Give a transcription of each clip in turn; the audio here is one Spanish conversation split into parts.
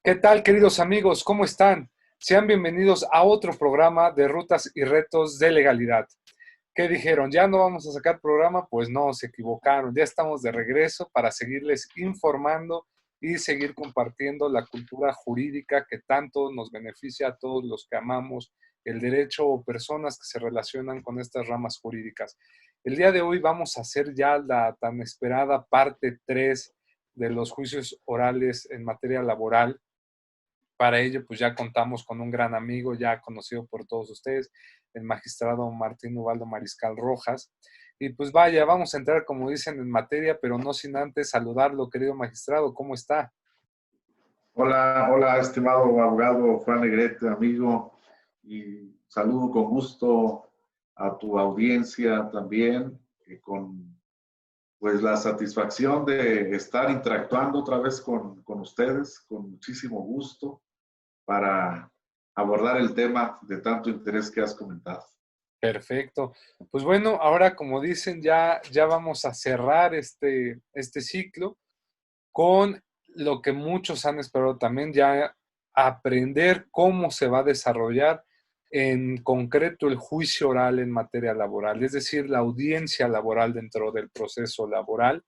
¿Qué tal, queridos amigos? ¿Cómo están? Sean bienvenidos a otro programa de Rutas y Retos de Legalidad. ¿Qué dijeron? ¿Ya no vamos a sacar programa? Pues no, se equivocaron. Ya estamos de regreso para seguirles informando y seguir compartiendo la cultura jurídica que tanto nos beneficia a todos los que amamos el derecho o personas que se relacionan con estas ramas jurídicas. El día de hoy vamos a hacer ya la tan esperada parte 3 de los juicios orales en materia laboral. Para ello, pues ya contamos con un gran amigo, ya conocido por todos ustedes, el magistrado Martín Ubaldo Mariscal Rojas. Y pues vaya, vamos a entrar, como dicen, en materia, pero no sin antes saludarlo, querido magistrado, ¿cómo está? Hola, hola, estimado abogado Juan Negrete, amigo, y saludo con gusto a tu audiencia también, con pues la satisfacción de estar interactuando otra vez con ustedes, con muchísimo gusto, para abordar el tema de tanto interés que has comentado. Perfecto. Pues bueno, ahora como dicen, ya vamos a cerrar este ciclo con lo que muchos han esperado también, ya aprender cómo se va a desarrollar en concreto el juicio oral en materia laboral, es decir, la audiencia laboral dentro del proceso laboral.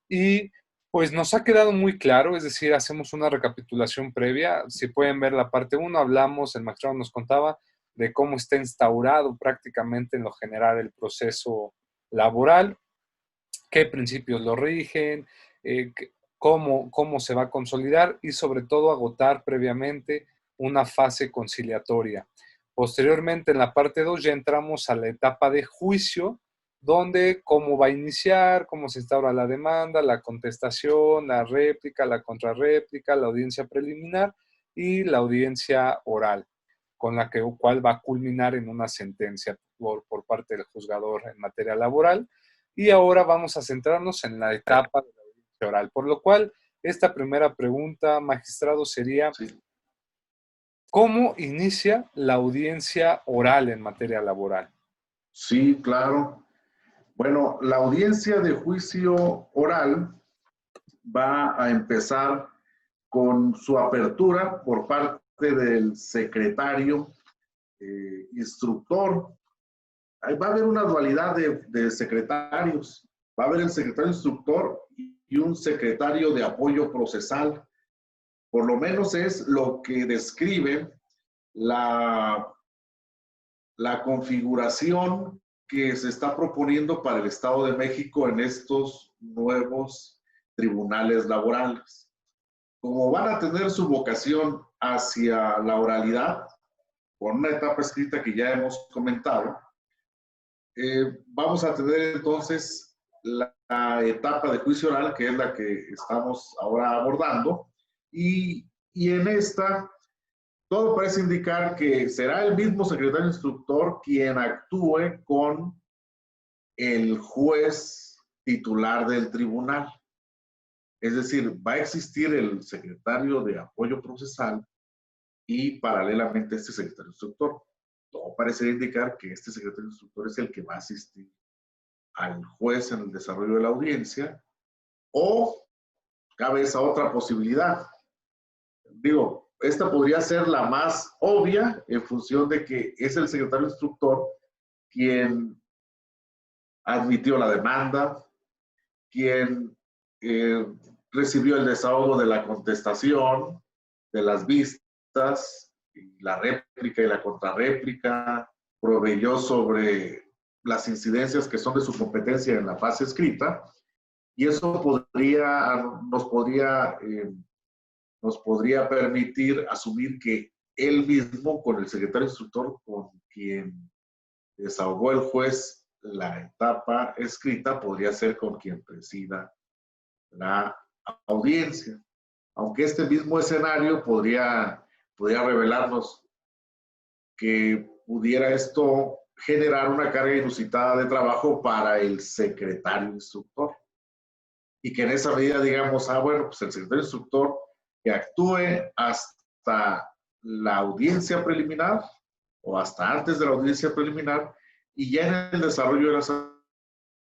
Y pues nos ha quedado muy claro, es decir, hacemos una recapitulación previa. Si pueden ver la parte uno, hablamos, el magistrado nos contaba de cómo está instaurado prácticamente en lo general el proceso laboral, qué principios lo rigen, eh, cómo se va a consolidar y sobre todo agotar previamente una fase conciliatoria. Posteriormente, en la parte 2 ya entramos a la etapa de juicio, donde cómo va a iniciar, cómo se instaura la demanda, la contestación, la réplica, la contrarréplica, la audiencia preliminar y la audiencia oral, con la cual va a culminar en una sentencia por parte del juzgador en materia laboral. Y ahora vamos a centrarnos en la etapa de la audiencia oral, por lo cual esta primera pregunta, magistrado, sería: Sí, ¿cómo inicia la audiencia oral en materia laboral? sí, claro. Bueno, la audiencia de juicio oral va a empezar con su apertura por parte del secretario instructor. Ahí va a haber una dualidad de secretarios. Va a haber el secretario instructor y un secretario de apoyo procesal. Por lo menos es lo que describe la, la configuración que se está proponiendo para el Estado de México en estos nuevos tribunales laborales. Como van a tener su vocación hacia la oralidad, con una etapa escrita que ya hemos comentado, vamos a tener entonces la etapa de juicio oral, que es la que estamos ahora abordando, y en esta todo parece indicar que será el mismo secretario instructor quien actúe con el juez titular del tribunal. Es decir, va a existir el secretario de apoyo procesal y paralelamente este secretario instructor. Todo parece indicar que este secretario instructor es el que va a asistir al juez en el desarrollo de la audiencia, o cabe esa otra posibilidad. Digo, esta podría ser la más obvia en función de que es el secretario instructor quien admitió la demanda, quien eh, recibió el desahogo de la contestación, de las vistas, la réplica y la contrarréplica, proveyó sobre las incidencias que son de su competencia en la fase escrita, y eso nos podría permitir asumir que él mismo, con el secretario instructor, con quien desahogó el juez la etapa escrita, podría ser con quien presida la audiencia. Aunque este mismo escenario podría revelarnos que pudiera esto generar una carga inusitada de trabajo para el secretario instructor. Y que en esa medida digamos, bueno, pues el secretario instructor que actúe hasta la audiencia preliminar o hasta antes de la audiencia preliminar, y ya en el desarrollo de las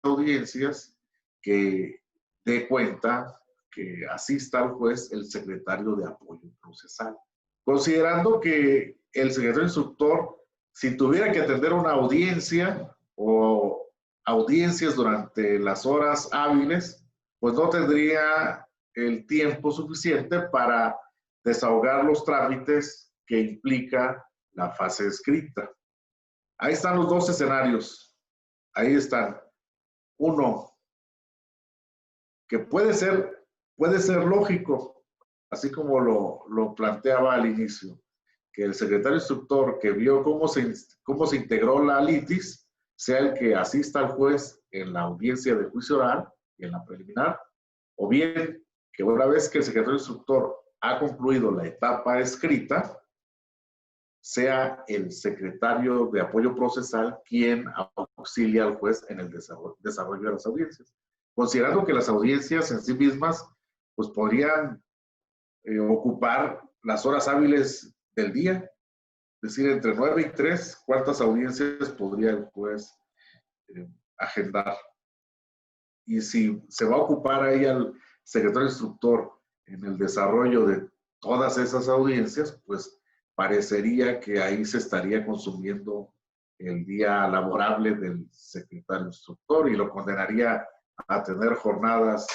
audiencias que dé cuenta que asista al juez el secretario de apoyo procesal. Considerando que el secretario instructor, si tuviera que atender una audiencia o audiencias durante las horas hábiles, pues no tendría el tiempo suficiente para desahogar los trámites que implica la fase escrita. Ahí están los dos escenarios. Ahí están. Uno, que puede ser lógico, así como lo planteaba al inicio, que el secretario instructor que vio cómo se integró la litis sea el que asista al juez en la audiencia de juicio oral y en la preliminar, o bien que una vez que el secretario instructor ha concluido la etapa escrita, sea el secretario de apoyo procesal quien auxilia al juez en el desarrollo de las audiencias. Considerando que las audiencias en sí mismas pues podrían ocupar las horas hábiles del día, es decir, entre 9 y 3, ¿cuántas audiencias podría el juez agendar? Y si se va a ocupar ahí al secretario instructor en el desarrollo de todas esas audiencias, pues parecería que ahí se estaría consumiendo el día laborable del secretario instructor y lo condenaría a tener jornadas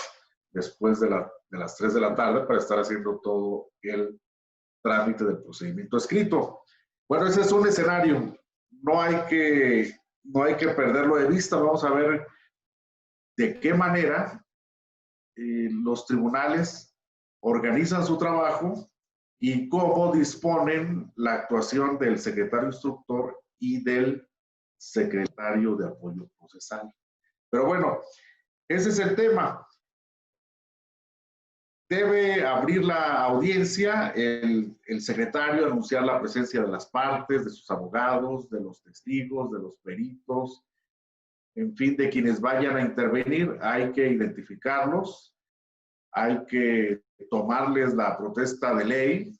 después de las 3 de la tarde para estar haciendo todo el trámite del procedimiento escrito. Bueno, ese es un escenario. No hay que perderlo de vista. Vamos a ver de qué manera los tribunales organizan su trabajo y cómo disponen la actuación del secretario instructor y del secretario de apoyo procesal. Pero bueno, ese es el tema. Debe abrir la audiencia el secretario, anunciar la presencia de las partes, de sus abogados, de los testigos, de los peritos, en fin, de quienes vayan a intervenir. Hay que identificarlos, hay que tomarles la protesta de ley,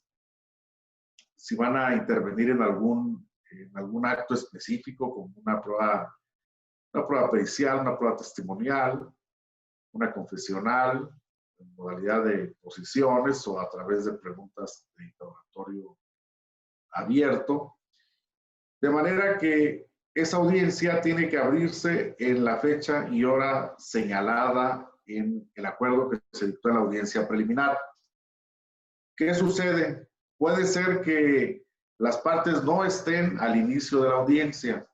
si van a intervenir en algún acto específico, como una prueba pericial, una prueba testimonial, una confesional, en modalidad de posiciones o a través de preguntas de interrogatorio abierto. De manera que esa audiencia tiene que abrirse en la fecha y hora señalada en el acuerdo que se dictó en la audiencia preliminar. ¿Qué sucede? Puede ser que las partes no estén al inicio de la audiencia.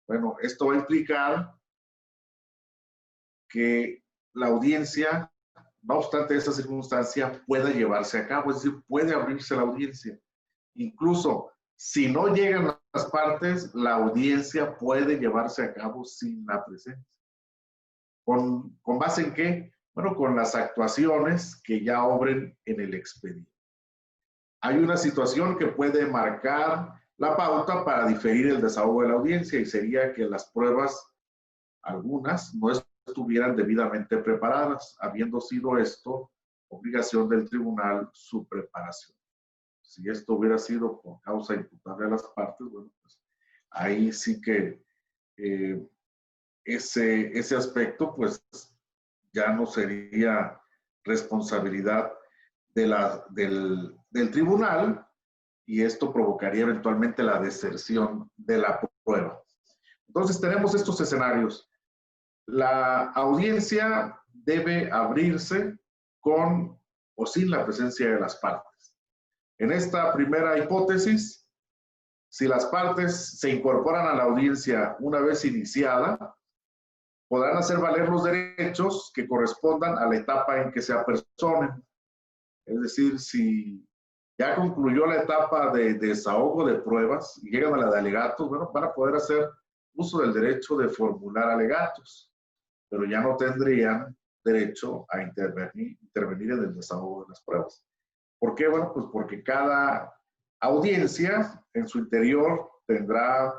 Bueno, esto va a implicar que la audiencia, no obstante esa circunstancia, pueda llevarse a cabo, es decir, puede abrirse la audiencia. Incluso si no llegan las partes, la audiencia puede llevarse a cabo sin la presencia. ¿Con base en qué? Bueno, con las actuaciones que ya obren en el expediente. Hay una situación que puede marcar la pauta para diferir el desahogo de la audiencia y sería que las pruebas, algunas, no estuvieran debidamente preparadas, habiendo sido esto obligación del tribunal su preparación. Si esto hubiera sido por causa imputable a las partes, bueno, pues ahí sí que ese aspecto pues ya no sería responsabilidad del tribunal y esto provocaría eventualmente la deserción de la prueba. Entonces tenemos estos escenarios. La audiencia debe abrirse con o sin la presencia de las partes. En esta primera hipótesis, si las partes se incorporan a la audiencia una vez iniciada, podrán hacer valer los derechos que correspondan a la etapa en que se apersonen. Es decir, si ya concluyó la etapa de desahogo de pruebas y llegan a la de alegatos, bueno, van a poder hacer uso del derecho de formular alegatos, pero ya no tendrían derecho a intervenir en el desahogo de las pruebas. ¿Por qué? Bueno, pues porque cada audiencia en su interior tendrá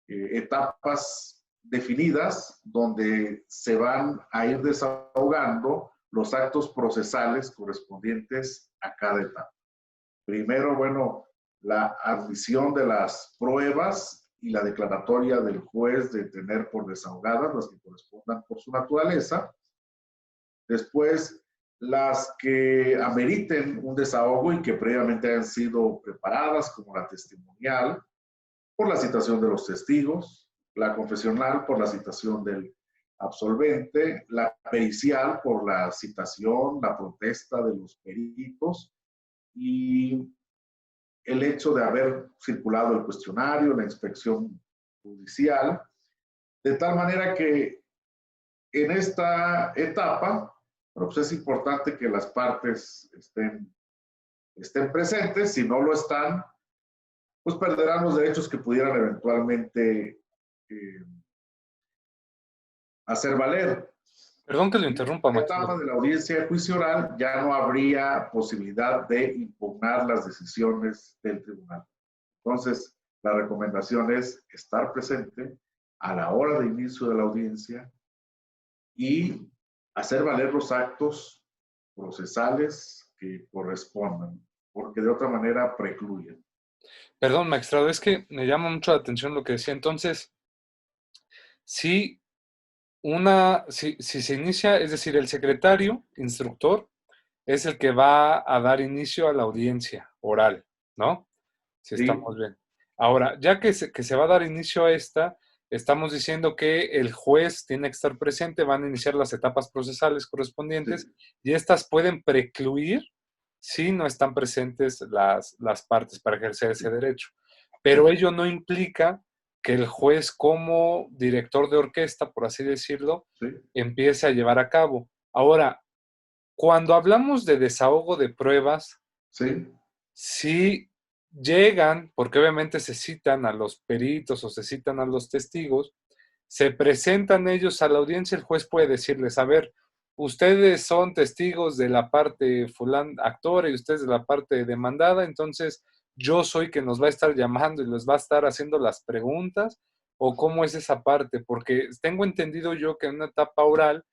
etapas definidas donde se van a ir desahogando los actos procesales correspondientes a cada etapa. Primero, bueno, la admisión de las pruebas y la declaratoria del juez de tener por desahogadas las que correspondan por su naturaleza. Después, las que ameriten un desahogo y que previamente hayan sido preparadas, como la testimonial, por la citación de los testigos, la confesional por la citación del absolvente, la pericial por la citación, la protesta de los peritos y el hecho de haber circulado el cuestionario, la inspección judicial, de tal manera que en esta etapa, bueno, pues es importante que las partes estén presentes. Si no lo están, pues perderán los derechos que pudieran eventualmente hacer valer. Perdón que lo interrumpa, En la etapa de la audiencia de juicio oral ya no habría posibilidad de impugnar las decisiones del tribunal. Entonces, la recomendación es estar presente a la hora de inicio de la audiencia y hacer valer los actos procesales que correspondan, porque de otra manera precluyen. Perdón, magistrado, es que me llama mucho la atención lo que decía. Entonces, si si se inicia, es decir, el secretario instructor es el que va a dar inicio a la audiencia oral, ¿no? Si ¿Sí? estamos bien. Ahora, ya que se va a dar inicio a esta, estamos diciendo que el juez tiene que estar presente, van a iniciar las etapas procesales correspondientes Sí. y estas pueden precluir si no están presentes las partes para ejercer ese derecho. Pero ello no implica que el juez, como director de orquesta, por así decirlo, Sí. empiece a llevar a cabo. Ahora, cuando hablamos de desahogo de pruebas, Sí. si llegan, porque obviamente se citan a los peritos o se citan a los testigos, se presentan ellos a la audiencia, el juez puede decirles, a ver, ustedes son testigos de la parte actor y ustedes de la parte demandada, entonces yo soy quien nos va a estar llamando y les va a estar haciendo las preguntas, o cómo es esa parte, porque tengo entendido yo que en una etapa oral,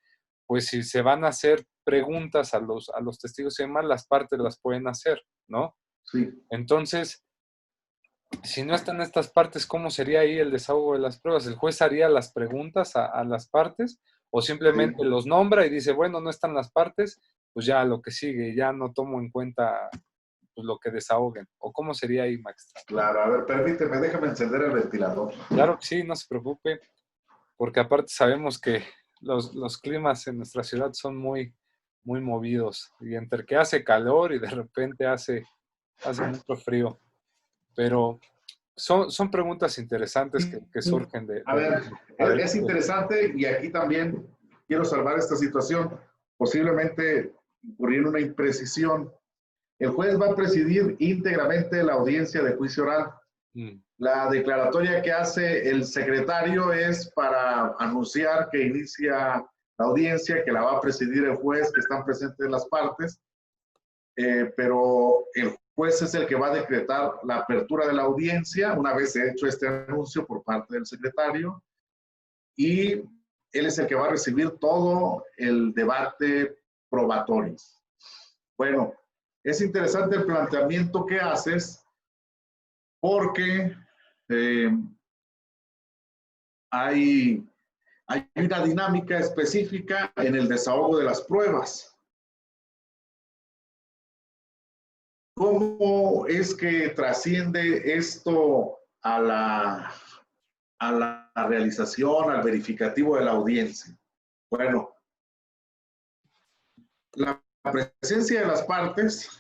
pues si se van a hacer preguntas a los testigos y demás, las partes las pueden hacer, ¿no? Sí. Entonces, si no están estas partes, ¿cómo sería ahí el desahogo de las pruebas? ¿El juez haría las preguntas a las partes o simplemente Sí. los nombra y dice, bueno, no están las partes, pues ya lo que sigue, ya no tomo en cuenta pues, lo que desahoguen? ¿O cómo sería ahí, Max? Claro, a ver, permíteme, déjame encender el ventilador. Claro que sí, no se preocupe, porque aparte sabemos que los climas en nuestra ciudad son muy movidos y entre que hace calor y de repente hace mucho frío, pero son preguntas interesantes que surgen A ver, es adelante. interesante y aquí también quiero salvar esta situación. Posiblemente incurrir en una imprecisión. El juez va a presidir íntegramente la audiencia de juicio oral. Mm. La declaratoria que hace el secretario es para anunciar que inicia la audiencia, que la va a presidir el juez, que están presentes las partes, pero el juez es el que va a decretar la apertura de la audiencia una vez hecho este anuncio por parte del secretario, y él es el que va a recibir todo el debate probatorio. Bueno, es interesante el planteamiento que haces porque hay una dinámica específica en el desahogo de las pruebas. ¿Cómo es que trasciende esto a la realización, al verificativo de la audiencia? Bueno, la presencia de las partes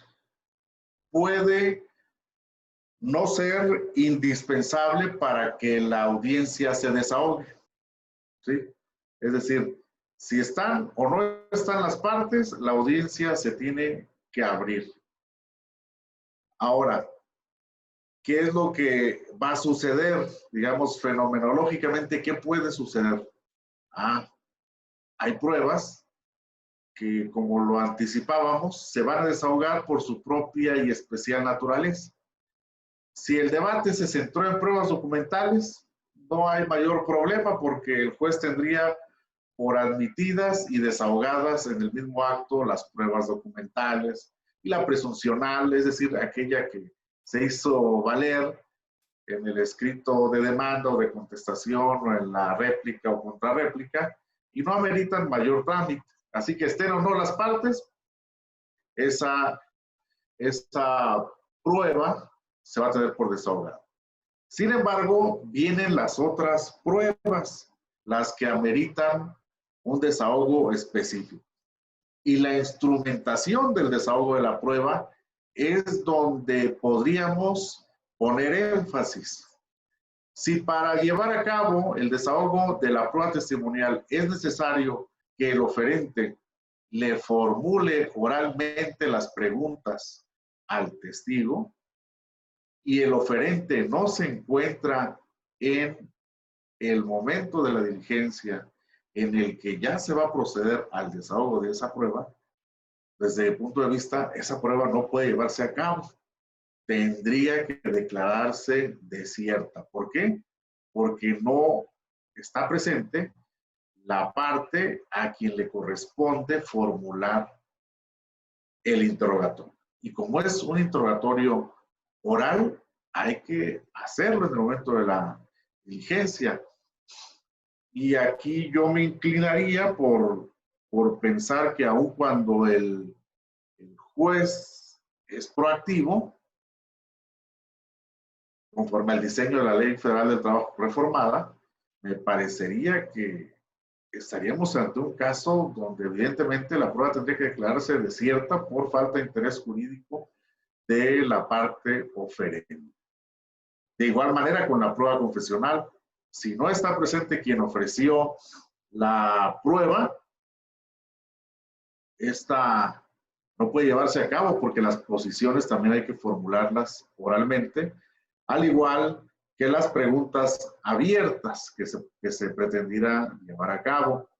puede no ser indispensable para que la audiencia se desahogue, ¿sí? Es decir, si están o no están las partes, la audiencia se tiene que abrir. Ahora, ¿qué es lo que va a suceder? Digamos, fenomenológicamente, ¿qué puede suceder? Hay pruebas que, como lo anticipábamos, se van a desahogar por su propia y especial naturaleza. Si el debate se centró en pruebas documentales, no hay mayor problema porque el juez tendría por admitidas y desahogadas en el mismo acto las pruebas documentales y la presuncional, es decir, aquella que se hizo valer en el escrito de demanda o de contestación o en la réplica o contrarréplica, y no ameritan mayor trámite. Así que estén o no las partes, esa, esa prueba se va a tener por desahogado. Sin embargo, vienen las otras pruebas, las que ameritan un desahogo específico. Y la instrumentación del desahogo de la prueba es donde podríamos poner énfasis. Si para llevar a cabo el desahogo de la prueba testimonial es necesario que el oferente le formule oralmente las preguntas al testigo y el oferente no se encuentra en el momento de la diligencia en el que ya se va a proceder al desahogo de esa prueba, desde el punto de vista, esa prueba no puede llevarse a cabo. Tendría que declararse desierta. ¿Por qué? Porque no está presente la parte a quien le corresponde formular el interrogatorio. Y como es un interrogatorio oral, hay que hacerlo en el momento de la diligencia. Y aquí yo me inclinaría por pensar que aun cuando el juez es proactivo, conforme al diseño de la Ley Federal del Trabajo reformada, me parecería que estaríamos ante un caso donde evidentemente la prueba tendría que declararse desierta por falta de interés jurídico de la parte oferente. De igual manera con la prueba confesional, si no está presente quien ofreció la prueba, esta no puede llevarse a cabo porque las posiciones también hay que formularlas oralmente, al igual que las preguntas abiertas que se pretendiera llevar a cabo.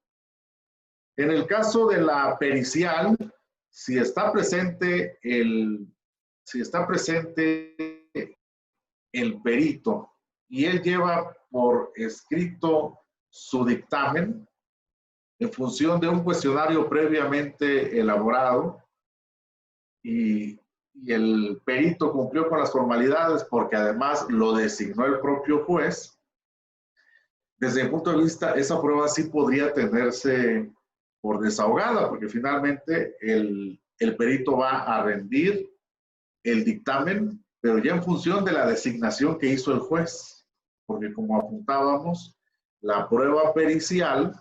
En el caso de la pericial, si está presente el perito y él lleva por escrito su dictamen en función de un cuestionario previamente elaborado y el perito cumplió con las formalidades porque además lo designó el propio juez, desde mi punto de vista esa prueba sí podría tenerse por desahogada porque finalmente el perito va a rendir el dictamen, pero ya en función de la designación que hizo el juez, porque como apuntábamos, la prueba pericial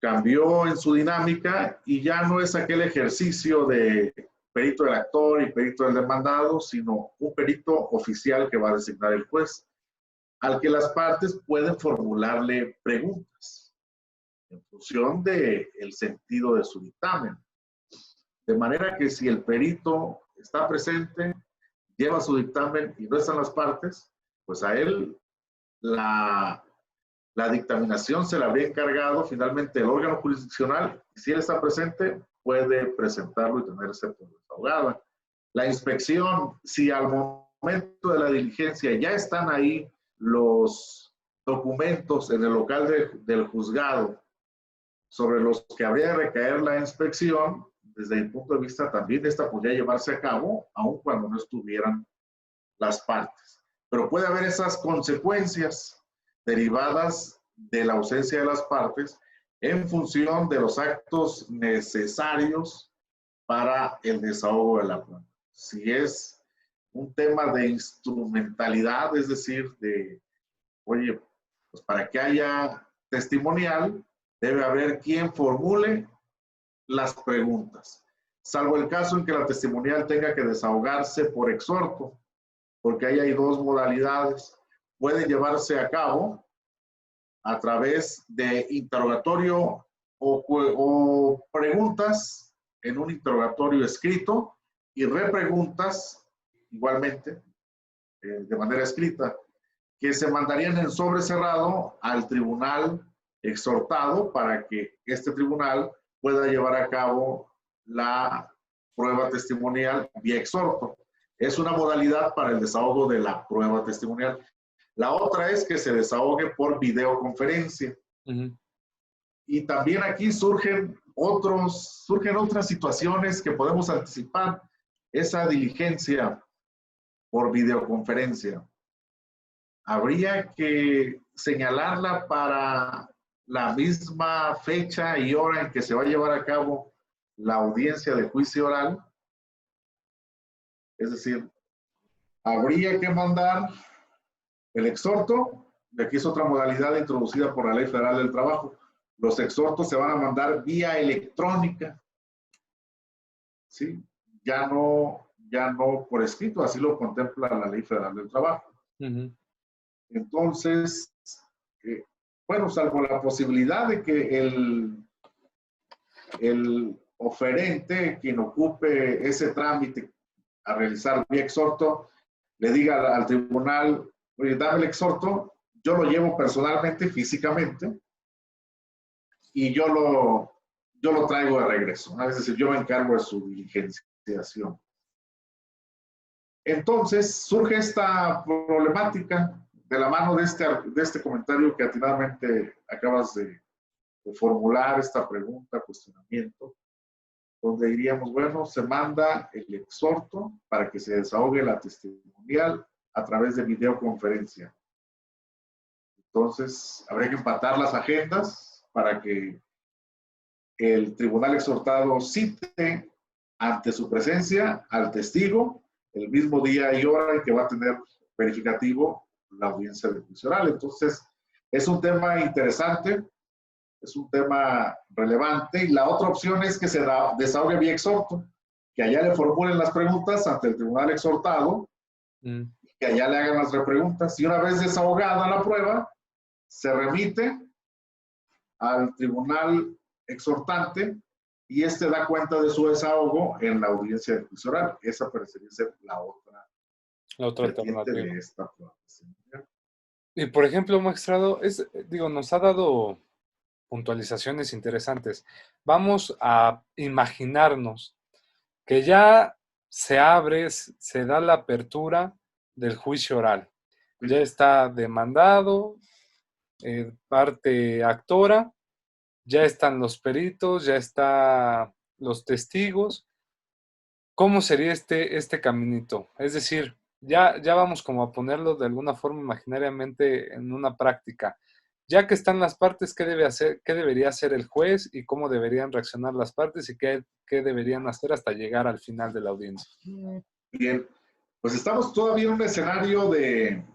cambió en su dinámica y ya no es aquel ejercicio de perito del actor y perito del demandado, sino un perito oficial que va a designar el juez, al que las partes pueden formularle preguntas en función del sentido de su dictamen. De manera que si el perito está presente, lleva su dictamen y no están las partes, pues a él la dictaminación se le habría encargado finalmente el órgano jurisdiccional y si él está presente, puede presentarlo y tenerse por desahogada. La inspección, si al momento de la diligencia ya están ahí los documentos en el local del juzgado sobre los que habría de recaer la inspección, desde mi punto de vista también esta podría llevarse a cabo, aun cuando no estuvieran las partes. Pero puede haber esas consecuencias derivadas de la ausencia de las partes en función de los actos necesarios para el desahogo de la prueba. Si es un tema de instrumentalidad, es decir, de, oye, pues para que haya testimonial, debe haber quien formule las preguntas, salvo el caso en que la testimonial tenga que desahogarse por exhorto, porque ahí hay dos modalidades. Puede llevarse a cabo a través de interrogatorio o preguntas en un interrogatorio escrito y repreguntas igualmente de manera escrita, que se mandarían en sobre cerrado al tribunal exhortado para que este tribunal pueda llevar a cabo la prueba testimonial vía exhorto. Es una modalidad para el desahogo de la prueba testimonial. La otra es que se desahogue por videoconferencia. Y también aquí surgen otras situaciones que podemos anticipar. Esa diligencia por videoconferencia, habría que señalarla para la misma fecha y hora en que se va a llevar a cabo la audiencia de juicio oral, es decir, habría que mandar el exhorto, y aquí es otra modalidad introducida por la Ley Federal del Trabajo. Los exhortos se van a mandar vía electrónica, ¿sí? Ya no por escrito, así lo contempla la Ley Federal del Trabajo. Entonces, bueno, salvo la posibilidad de que el oferente, quien ocupe ese trámite a realizar vía exhorto, le diga al tribunal, oye, dame el exhorto, yo lo llevo personalmente, físicamente, y yo lo traigo de regreso, ¿no? Es decir, yo me encargo de su diligenciación. Entonces, surge esta problemática de la mano de este comentario que atinadamente acabas de formular, esta pregunta, cuestionamiento, donde diríamos, bueno, se manda el exhorto para que se desahogue la testimonial a través de videoconferencia. Entonces, habría que empatar las agendas para que el tribunal exhortado cite ante su presencia al testigo el mismo día y hora en que va a tener verificativo la audiencia de juicio oral. Entonces, es un tema interesante, es un tema relevante, y la otra opción es que se desahogue vía exhorto, que allá le formulen las preguntas ante el tribunal exhortado, y que allá le hagan las repreguntas, y una vez desahogada la prueba, se remite al tribunal exhortante y este da cuenta de su desahogo en la audiencia de juicio oral. Esa parecería ser la otra alternativa de esta prueba. Y por ejemplo, magistrado, nos ha dado puntualizaciones interesantes. Vamos a imaginarnos que ya se abre, se da la apertura del juicio oral. Ya está demandado, parte actora, ya están los peritos, ya están los testigos. ¿Cómo sería este caminito? Es decir, ya vamos como a ponerlo de alguna forma imaginariamente en una práctica. Ya que están las partes, ¿qué debe hacer, qué debería hacer el juez y cómo deberían reaccionar las partes y qué deberían hacer hasta llegar al final de la audiencia? Bien, pues estamos todavía en un escenario de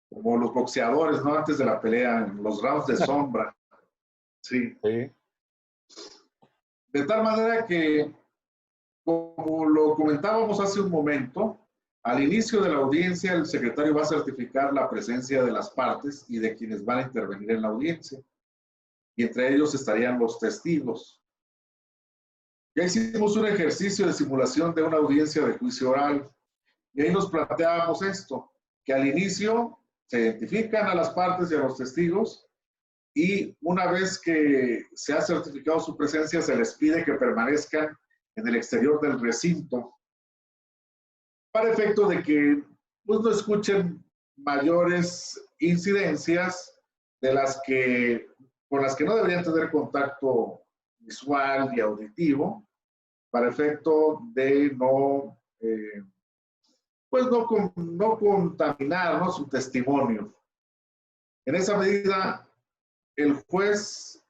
como los boxeadores, ¿no? Antes de la pelea, en los rounds de sombra. Sí. Sí. De tal manera que, como lo comentábamos hace un momento, al inicio de la audiencia el secretario va a certificar la presencia de las partes y de quienes van a intervenir en la audiencia. Y entre ellos estarían los testigos. Ya hicimos un ejercicio de simulación de una audiencia de juicio oral y ahí nos planteábamos esto, que al inicio se identifican a las partes y a los testigos y una vez que se ha certificado su presencia se les pide que permanezcan en el exterior del recinto para efecto de que pues, no escuchen mayores incidencias de con las que no deberían tener contacto visual y auditivo, para efecto de no contaminar, ¿no?, su testimonio. En esa medida, el juez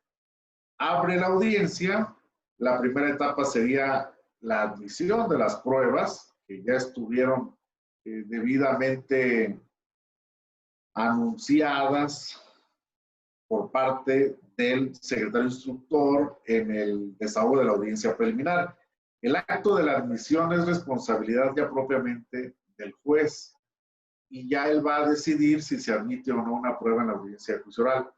abre la audiencia. La primera etapa sería la admisión de las pruebas que ya estuvieron debidamente anunciadas por parte del secretario instructor en el desahogo de la audiencia preliminar. El acto de la admisión es responsabilidad ya propiamente del juez y ya él va a decidir si se admite o no una prueba en la audiencia de juicio oral.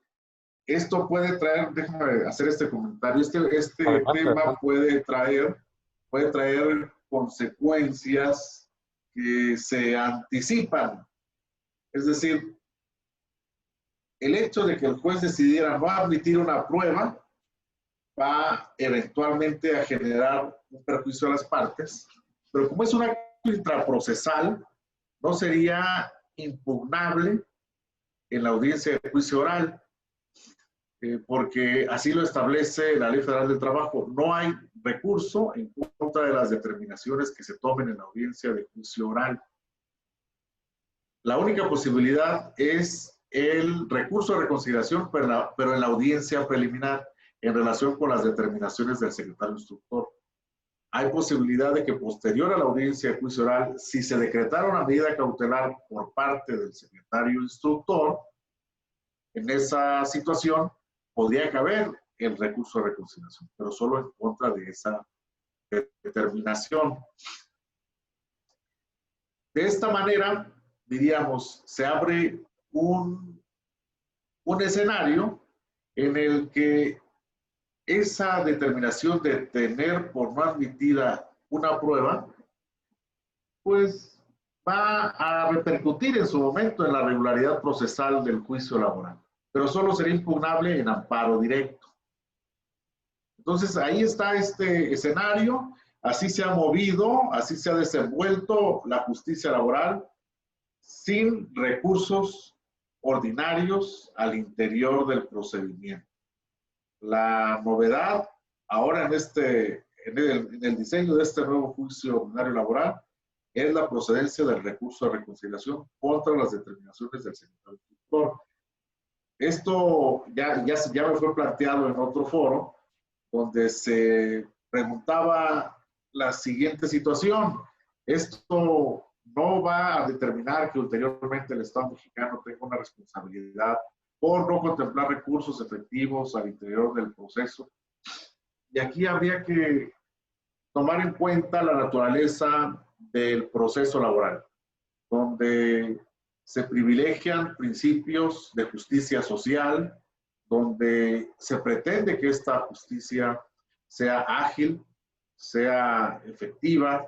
Esto puede traer, déjame hacer este comentario, este tema puede traer consecuencias que se anticipan. Es decir, el hecho de que el juez decidiera no admitir una prueba va eventualmente a generar un perjuicio a las partes, pero como es un acto intraprocesal, no sería impugnable en la audiencia de juicio oral, porque así lo establece la Ley Federal del Trabajo. No hay recurso en contra de las determinaciones que se tomen en la audiencia de juicio oral. La única posibilidad es el recurso de reconsideración, pero en la audiencia preliminar. en relación con las determinaciones del secretario instructor. Hay posibilidad de que posterior a la audiencia de juicio oral, si se decretara una medida cautelar por parte del secretario instructor, en esa situación podría caber el recurso de reconsideración, pero solo en contra de esa determinación. De esta manera, diríamos, se abre un escenario en el que esa determinación de tener por no admitida una prueba, pues va a repercutir en su momento en la regularidad procesal del juicio laboral, pero solo sería impugnable en amparo directo. Entonces, ahí está este escenario, así se ha movido, así se ha desenvuelto la justicia laboral sin recursos ordinarios al interior del procedimiento. La novedad ahora en el diseño de este nuevo juicio ordinario laboral es la procedencia del recurso de reconciliación contra las determinaciones del secretario instructor. Esto ya me fue planteado en otro foro, donde se preguntaba la siguiente situación. Esto no va a determinar que ulteriormente el Estado mexicano tenga una responsabilidad por no contemplar recursos efectivos al interior del proceso. Y aquí habría que tomar en cuenta la naturaleza del proceso laboral, donde se privilegian principios de justicia social, donde se pretende que esta justicia sea ágil, sea efectiva,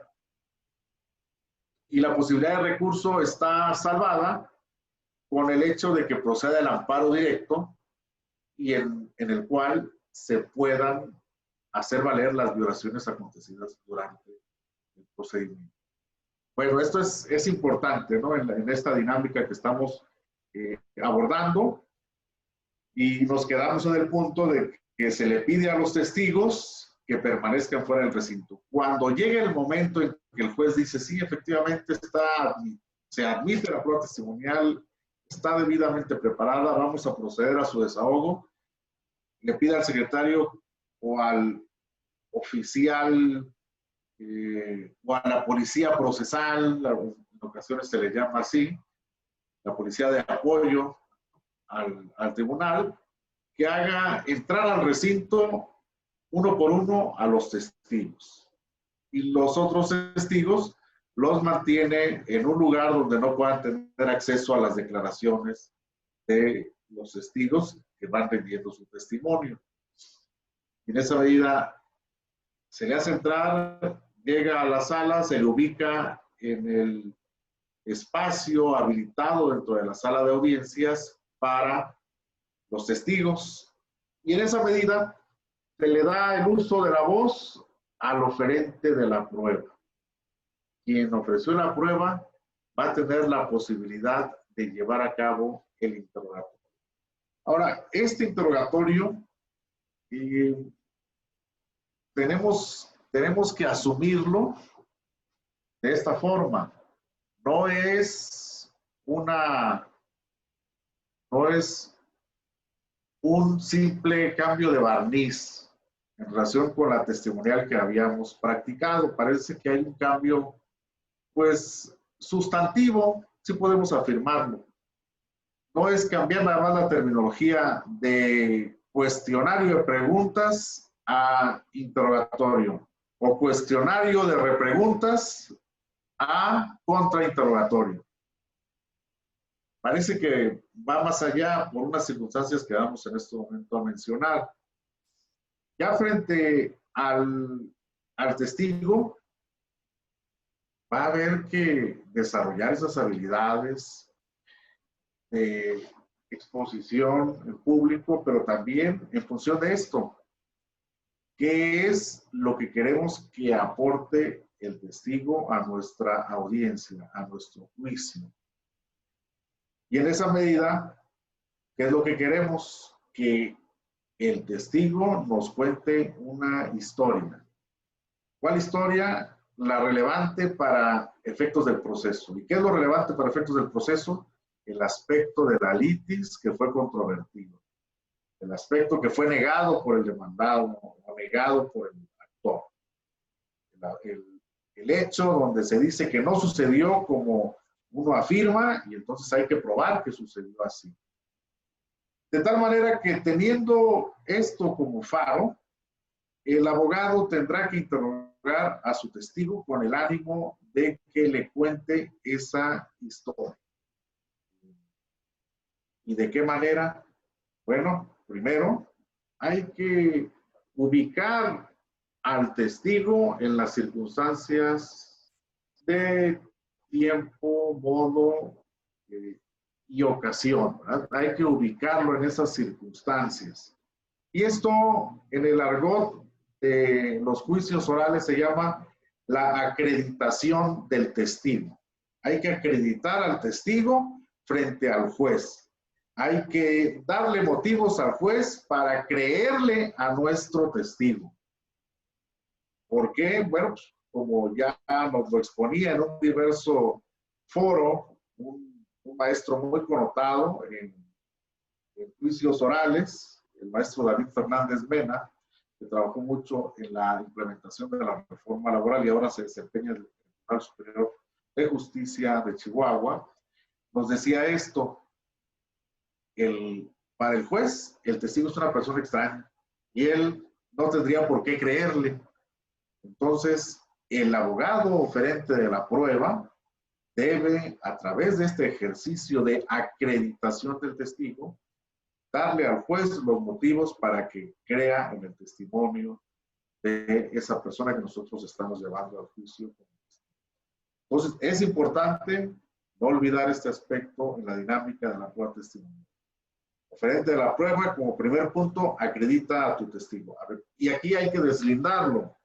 y la posibilidad de recurso está salvada con el hecho de que proceda el amparo directo y en el cual se puedan hacer valer las violaciones acontecidas durante el procedimiento. Bueno, esto es importante, ¿no? En esta dinámica que estamos abordando, y nos quedamos en el punto de que se le pide a los testigos que permanezcan fuera del recinto. Cuando llegue el momento en que el juez dice, sí, efectivamente se admite la prueba testimonial, está debidamente preparada, vamos a proceder a su desahogo, le pide al secretario o al oficial o a la policía procesal, en ocasiones se le llama así, la policía de apoyo al tribunal, que haga entrar al recinto uno por uno a los testigos. Y los otros testigos los mantiene en un lugar donde no puedan tener acceso a las declaraciones de los testigos que van rendiendo su testimonio. En esa medida se le hace entrar, llega a la sala, se le ubica en el espacio habilitado dentro de la sala de audiencias para los testigos, y en esa medida se le da el uso de la voz al oferente de la prueba. Quien ofreció la prueba va a tener la posibilidad de llevar a cabo el interrogatorio. Ahora, este interrogatorio tenemos que asumirlo de esta forma. No es un simple cambio de barniz en relación con la testimonial que habíamos practicado. Parece que hay un cambio, pues, sustantivo, sí podemos afirmarlo. No es cambiar nada más la terminología de cuestionario de preguntas a interrogatorio, o cuestionario de repreguntas a contrainterrogatorio. Parece que va más allá por unas circunstancias que vamos en este momento a mencionar. Ya frente al testigo, va a haber que desarrollar esas habilidades de exposición en público, pero también en función de esto, ¿qué es lo que queremos que aporte el testigo a nuestra audiencia, a nuestro juicio? Y en esa medida, ¿qué es lo que queremos? Que el testigo nos cuente una historia. ¿Cuál historia? La relevante para efectos del proceso. ¿Y qué es lo relevante para efectos del proceso? El aspecto de la litis que fue controvertido. el aspecto que fue negado por el demandado o negado por el actor. El hecho donde se dice que no sucedió como uno afirma y entonces hay que probar que sucedió así. De tal manera que teniendo esto como faro, el abogado tendrá que interrogar a su testigo con el ánimo de que le cuente esa historia. ¿Y de qué manera? Bueno, primero hay que ubicar al testigo en las circunstancias de tiempo, modo y ocasión, ¿verdad? Hay que ubicarlo en esas circunstancias. Y esto en el argot de los juicios orales se llama la acreditación del testigo. Hay que acreditar al testigo frente al juez. Hay que darle motivos al juez para creerle a nuestro testigo. ¿Por qué? Bueno, pues, como ya nos lo exponía en un diverso foro, un maestro muy connotado en juicios orales, el maestro David Fernández Mena, que trabajó mucho en la implementación de la reforma laboral y ahora se desempeña en el Tribunal Superior de Justicia de Chihuahua, nos decía esto: para el juez, el testigo es una persona extraña y él no tendría por qué creerle. Entonces, el abogado oferente de la prueba debe, a través de este ejercicio de acreditación del testigo, darle al juez los motivos para que crea en el testimonio de esa persona que nosotros estamos llevando al juicio. Entonces, es importante no olvidar este aspecto en la dinámica de la prueba testimonial. Oferente de la prueba, como primer punto, acredita a tu testigo. A ver, y aquí hay que deslindarlo.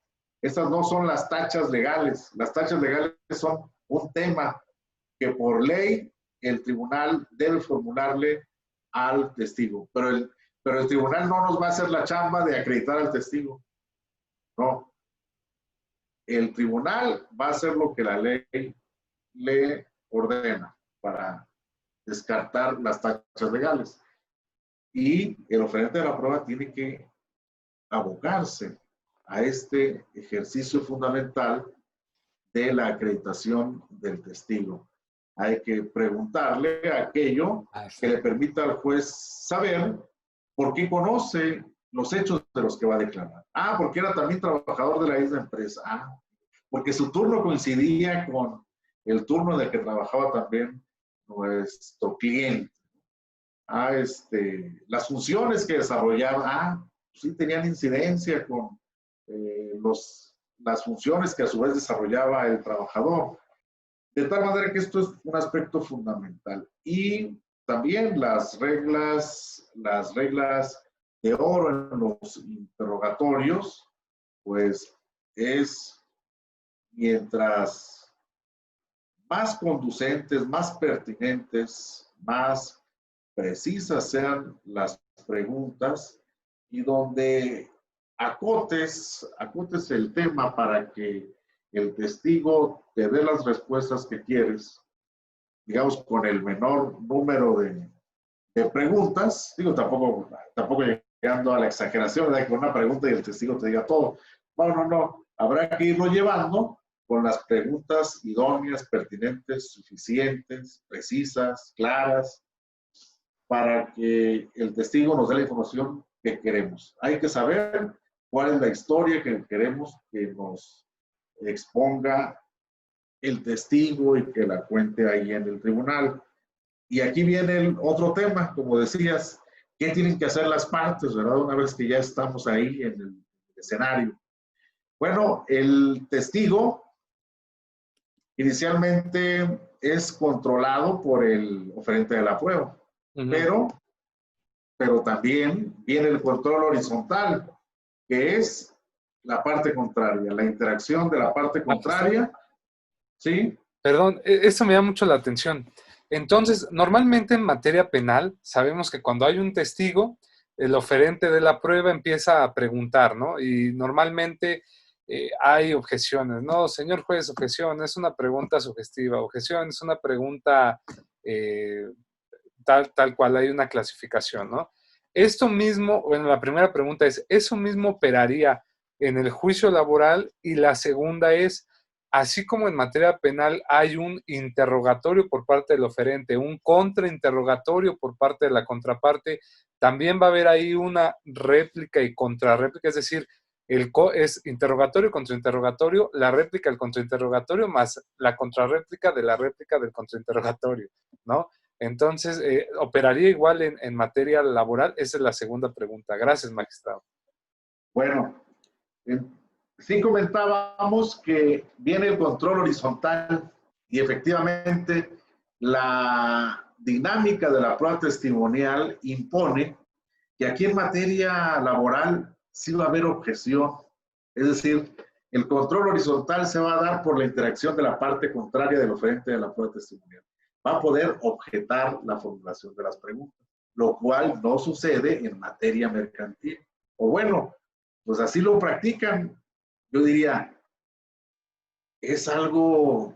Estas no son las tachas legales. Las tachas legales son un tema que por ley el tribunal debe formularle al testigo. Pero el tribunal no nos va a hacer la chamba de acreditar al testigo. No. El tribunal va a hacer lo que la ley le ordena para descartar las tachas legales. Y el oferente de la prueba tiene que abocarse a este ejercicio fundamental de la acreditación del testigo. Hay que preguntarle aquello que le permita al juez saber por qué conoce los hechos de los que va a declarar. Ah, porque era también trabajador de la misma empresa. Ah, porque su turno coincidía con el turno en el que trabajaba también nuestro cliente. Ah, las funciones que desarrollaba, sí tenían incidencia con las funciones que a su vez desarrollaba el trabajador. De tal manera que esto es un aspecto fundamental. Y también las reglas de oro en los interrogatorios, pues es mientras más conducentes, más pertinentes, más precisas sean las preguntas y donde acotes el tema para que el testigo te dé las respuestas que quieres, digamos, con el menor número de preguntas. Digo, tampoco llegando a la exageración, ¿verdad? Que con una pregunta y el testigo te diga todo. No. Habrá que irlo llevando con las preguntas idóneas, pertinentes, suficientes, precisas, claras, para que el testigo nos dé la información que queremos. Hay que saber cuál es la historia que queremos que nos exponga el testigo y que la cuente ahí en el tribunal. Y aquí viene el otro tema, como decías, ¿qué tienen que hacer las partes, verdad? Una vez que ya estamos ahí en el escenario. Bueno, el testigo inicialmente es controlado por el oferente de la prueba, pero también viene el control horizontal, que es la parte contraria, la interacción de la parte contraria. ¿Sí? Perdón, eso me llama mucho la atención. Entonces, normalmente en materia penal, sabemos que cuando hay un testigo, el oferente de la prueba empieza a preguntar, ¿no? Y normalmente hay objeciones, ¿no? Señor juez, objeción, es una pregunta sugestiva, objeción, es una pregunta tal cual, hay una clasificación, ¿no? esto mismo, bueno, la primera pregunta es, ¿eso mismo operaría en el juicio laboral? Y la segunda es, así como en materia penal hay un interrogatorio por parte del oferente, un contrainterrogatorio por parte de la contraparte, también va a haber ahí una réplica y contrarréplica, es decir, es interrogatorio contra interrogatorio, la réplica del contrainterrogatorio más la contrarréplica de la réplica del contrainterrogatorio, ¿no? Entonces, ¿operaría igual en materia laboral? Esa es la segunda pregunta. Gracias, magistrado. Bueno, sí comentábamos que viene el control horizontal y efectivamente la dinámica de la prueba testimonial impone que aquí en materia laboral sí va a haber objeción. Es decir, el control horizontal se va a dar por la interacción de la parte contraria del oferente de la prueba testimonial. Va a poder objetar la formulación de las preguntas, lo cual no sucede en materia mercantil. O bueno, pues así lo practican. Yo diría, es algo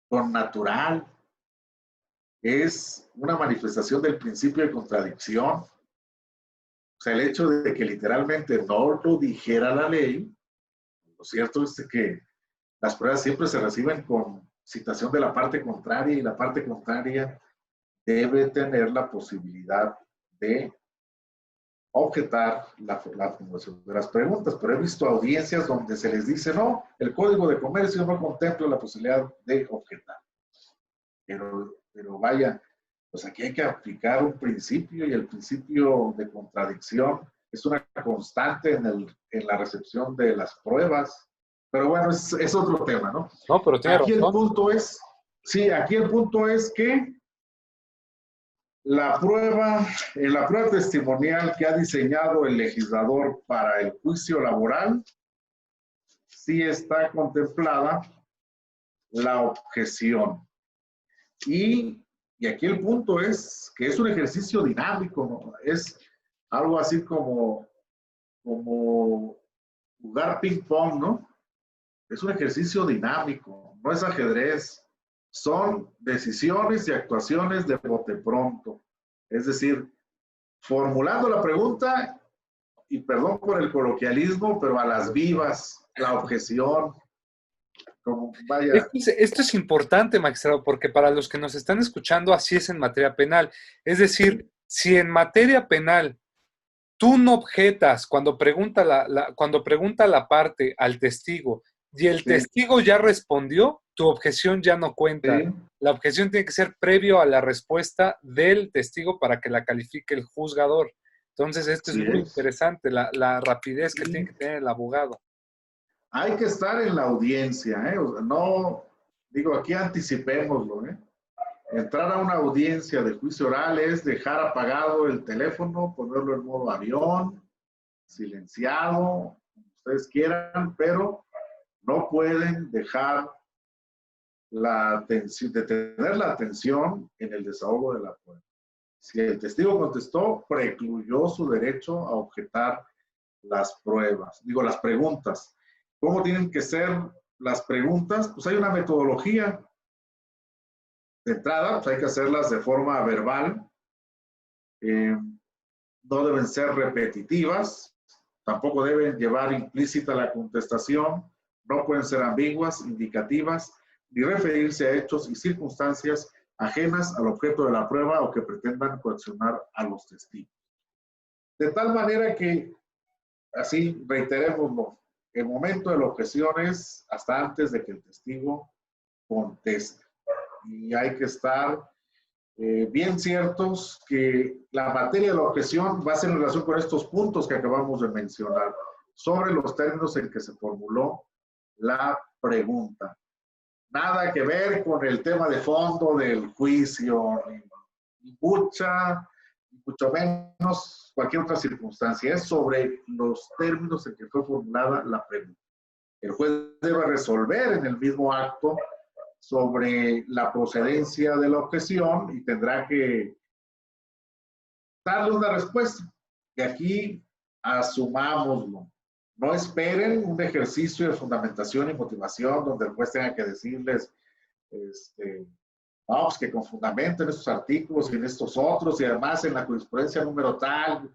connatural, es una manifestación del principio de contradicción. O sea, el hecho de que literalmente no lo dijera la ley, lo cierto es que las pruebas siempre se reciben con citación de la parte contraria y la parte contraria debe tener la posibilidad de objetar la formulación de las preguntas, pero he visto audiencias donde se les dice, no, el Código de Comercio no contempla la posibilidad de objetar. Pero vaya, pues aquí hay que aplicar un principio y el principio de contradicción es una constante en la recepción de las pruebas. Pero bueno, es otro tema, ¿no? No, pero tiene Aquí el razón. punto es, sí, aquí el punto es que la prueba, en la prueba testimonial que ha diseñado el legislador para el juicio laboral, sí está contemplada la objeción. Y aquí el punto es que es un ejercicio dinámico, ¿no? Es algo así como jugar ping-pong, ¿no? Es un ejercicio dinámico, no es ajedrez. Son decisiones y actuaciones de bote pronto. Es decir, formulando la pregunta, y perdón por el coloquialismo, pero a las vivas, la objeción, como vaya. Esto es importante, magistrado, porque para los que nos están escuchando, así es en materia penal. Es decir, si en materia penal tú no objetas cuando pregunta la parte al testigo y el Sí, testigo ya respondió, tu objeción ya no cuenta. sí, La objeción tiene que ser previo a la respuesta del testigo para que la califique el juzgador. Entonces, esto es así muy es. interesante, la rapidez que tiene Y que tener el abogado. hay que estar en la audiencia, ¿eh? O sea, no, digo, aquí anticipémoslo, ¿eh? Entrar a una audiencia de juicio oral es dejar apagado el teléfono, ponerlo en modo avión, silenciado, como ustedes quieran, pero no pueden dejar la atención, de tener la atención en el desahogo de la prueba. Si el testigo contestó, precluyó su derecho a objetar las pruebas, digo, las preguntas. ¿Cómo tienen que ser las preguntas? Pues hay una metodología. De entrada, pues hay que hacerlas de forma verbal. No deben ser repetitivas. Tampoco deben llevar implícita la contestación. No pueden ser ambiguas, indicativas, ni referirse a hechos y circunstancias ajenas al objeto de la prueba o que pretendan coaccionar a los testigos. De tal manera que, así reiterémoslo, el momento de la objeción es hasta antes de que el testigo conteste. Y hay que estar bien ciertos que la materia de la objeción va a ser en relación con estos puntos que acabamos de mencionar, sobre los términos en que se formuló la pregunta. Nada que ver con el tema de fondo del juicio, ni mucho menos cualquier otra circunstancia. Es sobre los términos en que fue formulada la pregunta. El juez debe resolver en el mismo acto sobre la procedencia de la objeción y tendrá que darle una respuesta. Y aquí asumámoslo. No esperen un ejercicio de fundamentación y motivación donde el juez tenga que decirles, vamos, que con fundamento en estos artículos y en estos otros, y además en la jurisprudencia número tal,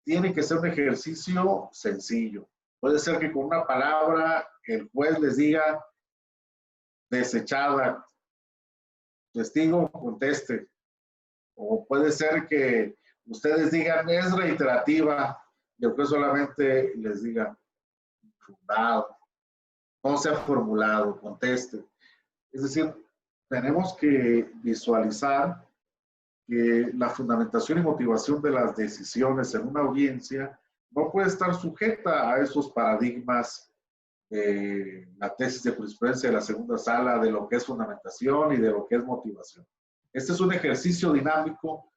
tiene que ser un ejercicio sencillo. Puede ser que con una palabra el juez les diga desechada, testigo conteste, o puede ser que ustedes digan es reiterativa y el juez solamente les diga fundado, no se ha formulado, conteste. Es decir, tenemos que visualizar que la fundamentación y motivación de las decisiones en una audiencia no puede estar sujeta a esos paradigmas de la tesis de jurisprudencia de la segunda sala, de lo que es fundamentación y de lo que es motivación. Este es un ejercicio dinámico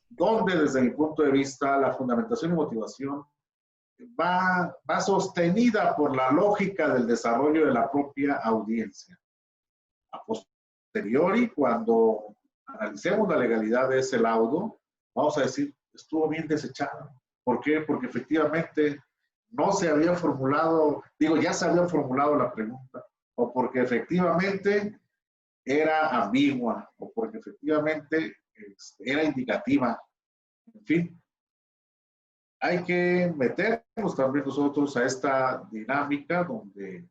donde, desde mi punto de vista, la fundamentación y motivación va sostenida por la lógica del desarrollo de la propia audiencia. A posteriori, cuando analicemos la legalidad de ese laudo, vamos a decir, estuvo bien desechado. ¿Por qué? Porque efectivamente no se había formulado, digo, ya se había formulado la pregunta, o porque efectivamente era ambigua, o porque efectivamente era indicativa. En fin, hay que meternos también nosotros a esta dinámica donde,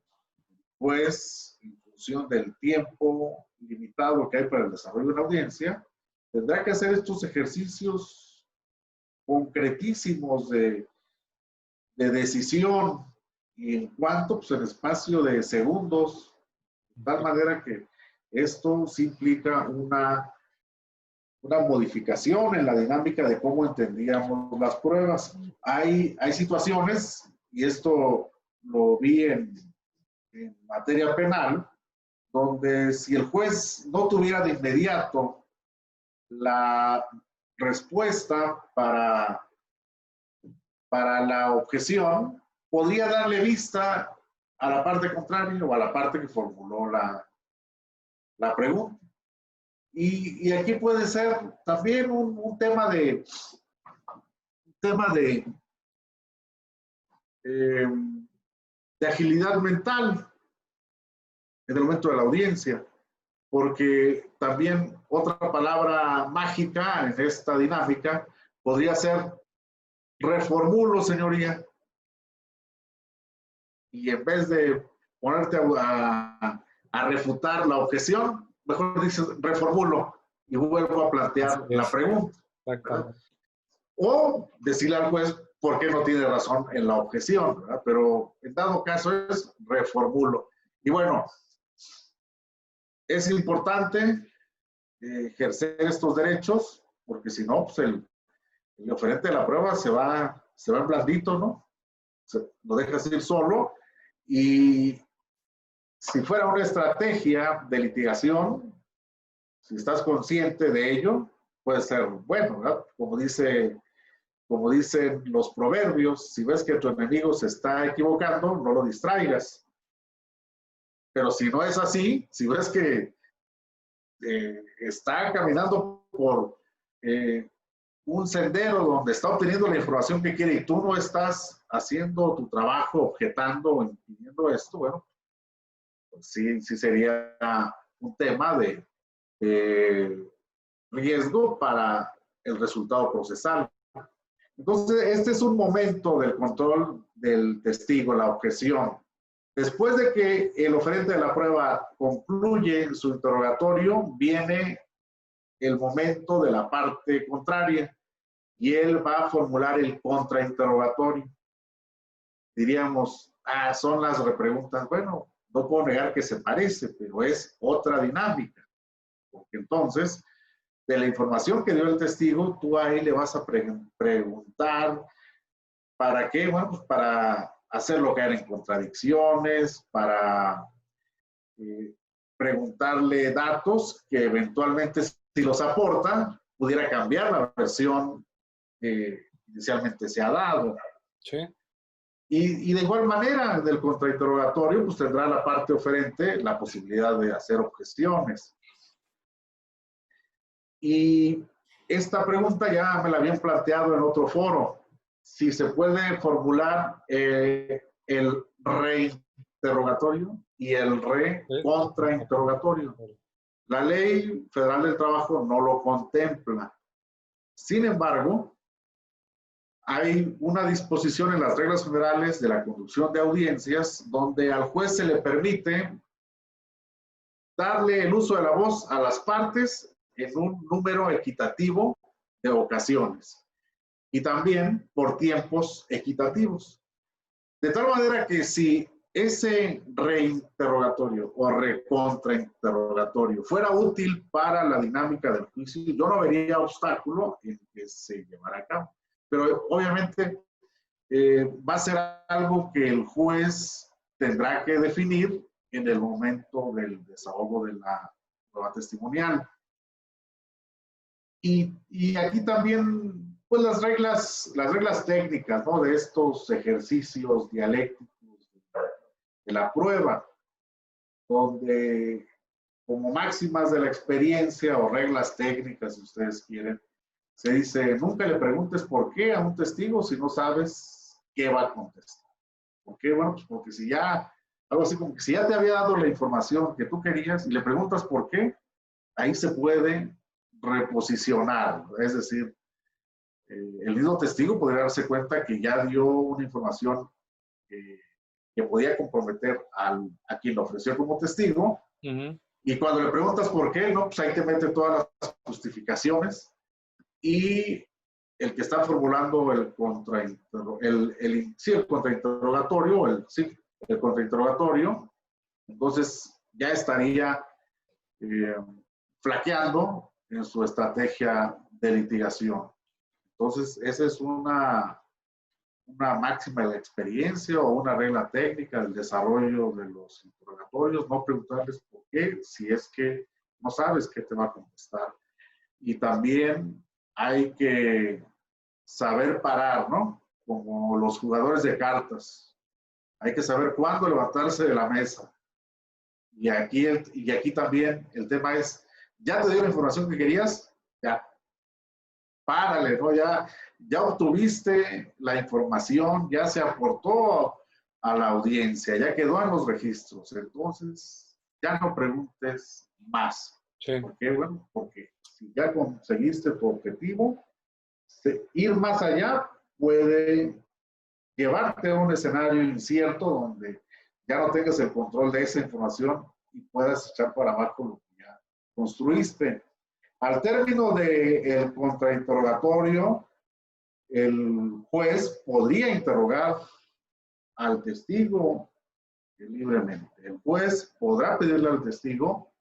pues, en función del tiempo limitado que hay para el desarrollo de una audiencia, tendrá que hacer estos ejercicios concretísimos de decisión y en cuanto, pues, en espacio de segundos, de tal manera que esto sí implica una modificación en la dinámica de cómo entendíamos las pruebas. Hay situaciones, y esto lo vi en materia penal, donde si el juez no tuviera de inmediato la respuesta para la objeción, podría darle vista a la parte contraria o a la parte que formuló la pregunta. Y aquí puede ser también un tema de agilidad mental en el momento de la audiencia, porque también otra palabra mágica en esta dinámica podría ser reformulo, señoría, y en vez de ponerte a refutar la objeción, mejor dices reformulo y vuelvo a plantear la pregunta. O decirle al juez por qué no tiene razón en la objeción, ¿verdad? Pero en dado caso es reformulo. Y bueno, es importante ejercer estos derechos, porque si no, pues el oferente de la prueba se va en blandito, ¿no? Lo dejas ir solo, y si fuera una estrategia de litigación, si estás consciente de ello, puede ser bueno, ¿verdad? Como dicen los proverbios, si ves que tu enemigo se está equivocando, no lo distraigas. Pero si no es así, si ves que está caminando por un sendero donde está obteniendo la información que quiere y tú no estás haciendo tu trabajo objetando o impidiendo esto, bueno, pues sí sería un tema de riesgo para el resultado procesal. Entonces, este es un momento del control del testigo, la objeción. Después de que el oferente de la prueba concluye su interrogatorio, viene el momento de la parte contraria y él va a formular el contrainterrogatorio. Diríamos, son las repreguntas. Bueno, no puedo negar que se parece, pero es otra dinámica. Porque entonces, de la información que dio el testigo, tú ahí le vas a preguntar, ¿para qué? Bueno, pues para hacerlo caer en contradicciones, para preguntarle datos que eventualmente, si los aporta, pudiera cambiar la versión que inicialmente se ha dado. Sí. Y de igual manera, del contrainterrogatorio, pues tendrá la parte oferente la posibilidad de hacer objeciones. Y esta pregunta ya me la habían planteado en otro foro. Si se puede formular el reinterrogatorio y el contrainterrogatorio. La Ley Federal del Trabajo no lo contempla. Sin embargo, hay una disposición en las reglas generales de la conducción de audiencias donde al juez se le permite darle el uso de la voz a las partes en un número equitativo de ocasiones y también por tiempos equitativos. De tal manera que si ese reinterrogatorio o recontrainterrogatorio fuera útil para la dinámica del juicio, yo no vería obstáculo en que se llevara a cabo. Pero obviamente va a ser algo que el juez tendrá que definir en el momento del desahogo de la prueba testimonial. Y aquí también, pues las reglas técnicas, ¿no? De estos ejercicios dialécticos de la prueba, donde como máximas de la experiencia o reglas técnicas, si ustedes quieren, se dice, nunca le preguntes por qué a un testigo si no sabes qué va a contestar. ¿Por qué? Bueno, pues porque si ya, algo así como que si ya te había dado la información que tú querías y le preguntas por qué, ahí se puede reposicionar. Es decir, el mismo testigo podría darse cuenta que ya dio una información que podía comprometer a quien lo ofreció como testigo. Y cuando le preguntas por qué, no, pues ahí te mete todas las justificaciones y el que está formulando el contrainterrogatorio, el contrainterrogatorio, entonces ya estaría flaqueando en su estrategia de litigación. Entonces, esa es una máxima de la experiencia o una regla técnica del desarrollo de los interrogatorios, no preguntarles por qué, si es que no sabes qué te va a contestar. Y también hay que saber parar, ¿no? Como los jugadores de cartas. Hay que saber cuándo levantarse de la mesa. Y aquí también el tema es, ya te dio la información que querías, ya, párale, ¿no? Ya obtuviste la información, ya se aportó a la audiencia, ya quedó en los registros. Entonces, ya no preguntes más. Sí. ¿Por qué? Bueno, porque si ya conseguiste tu objetivo, ir más allá puede llevarte a un escenario incierto donde ya no tengas el control de esa información y puedas echar para abajo lo que ya construiste. Al término del contrainterrogatorio, el juez podría interrogar al testigo libremente. El juez podrá pedirle al testigo,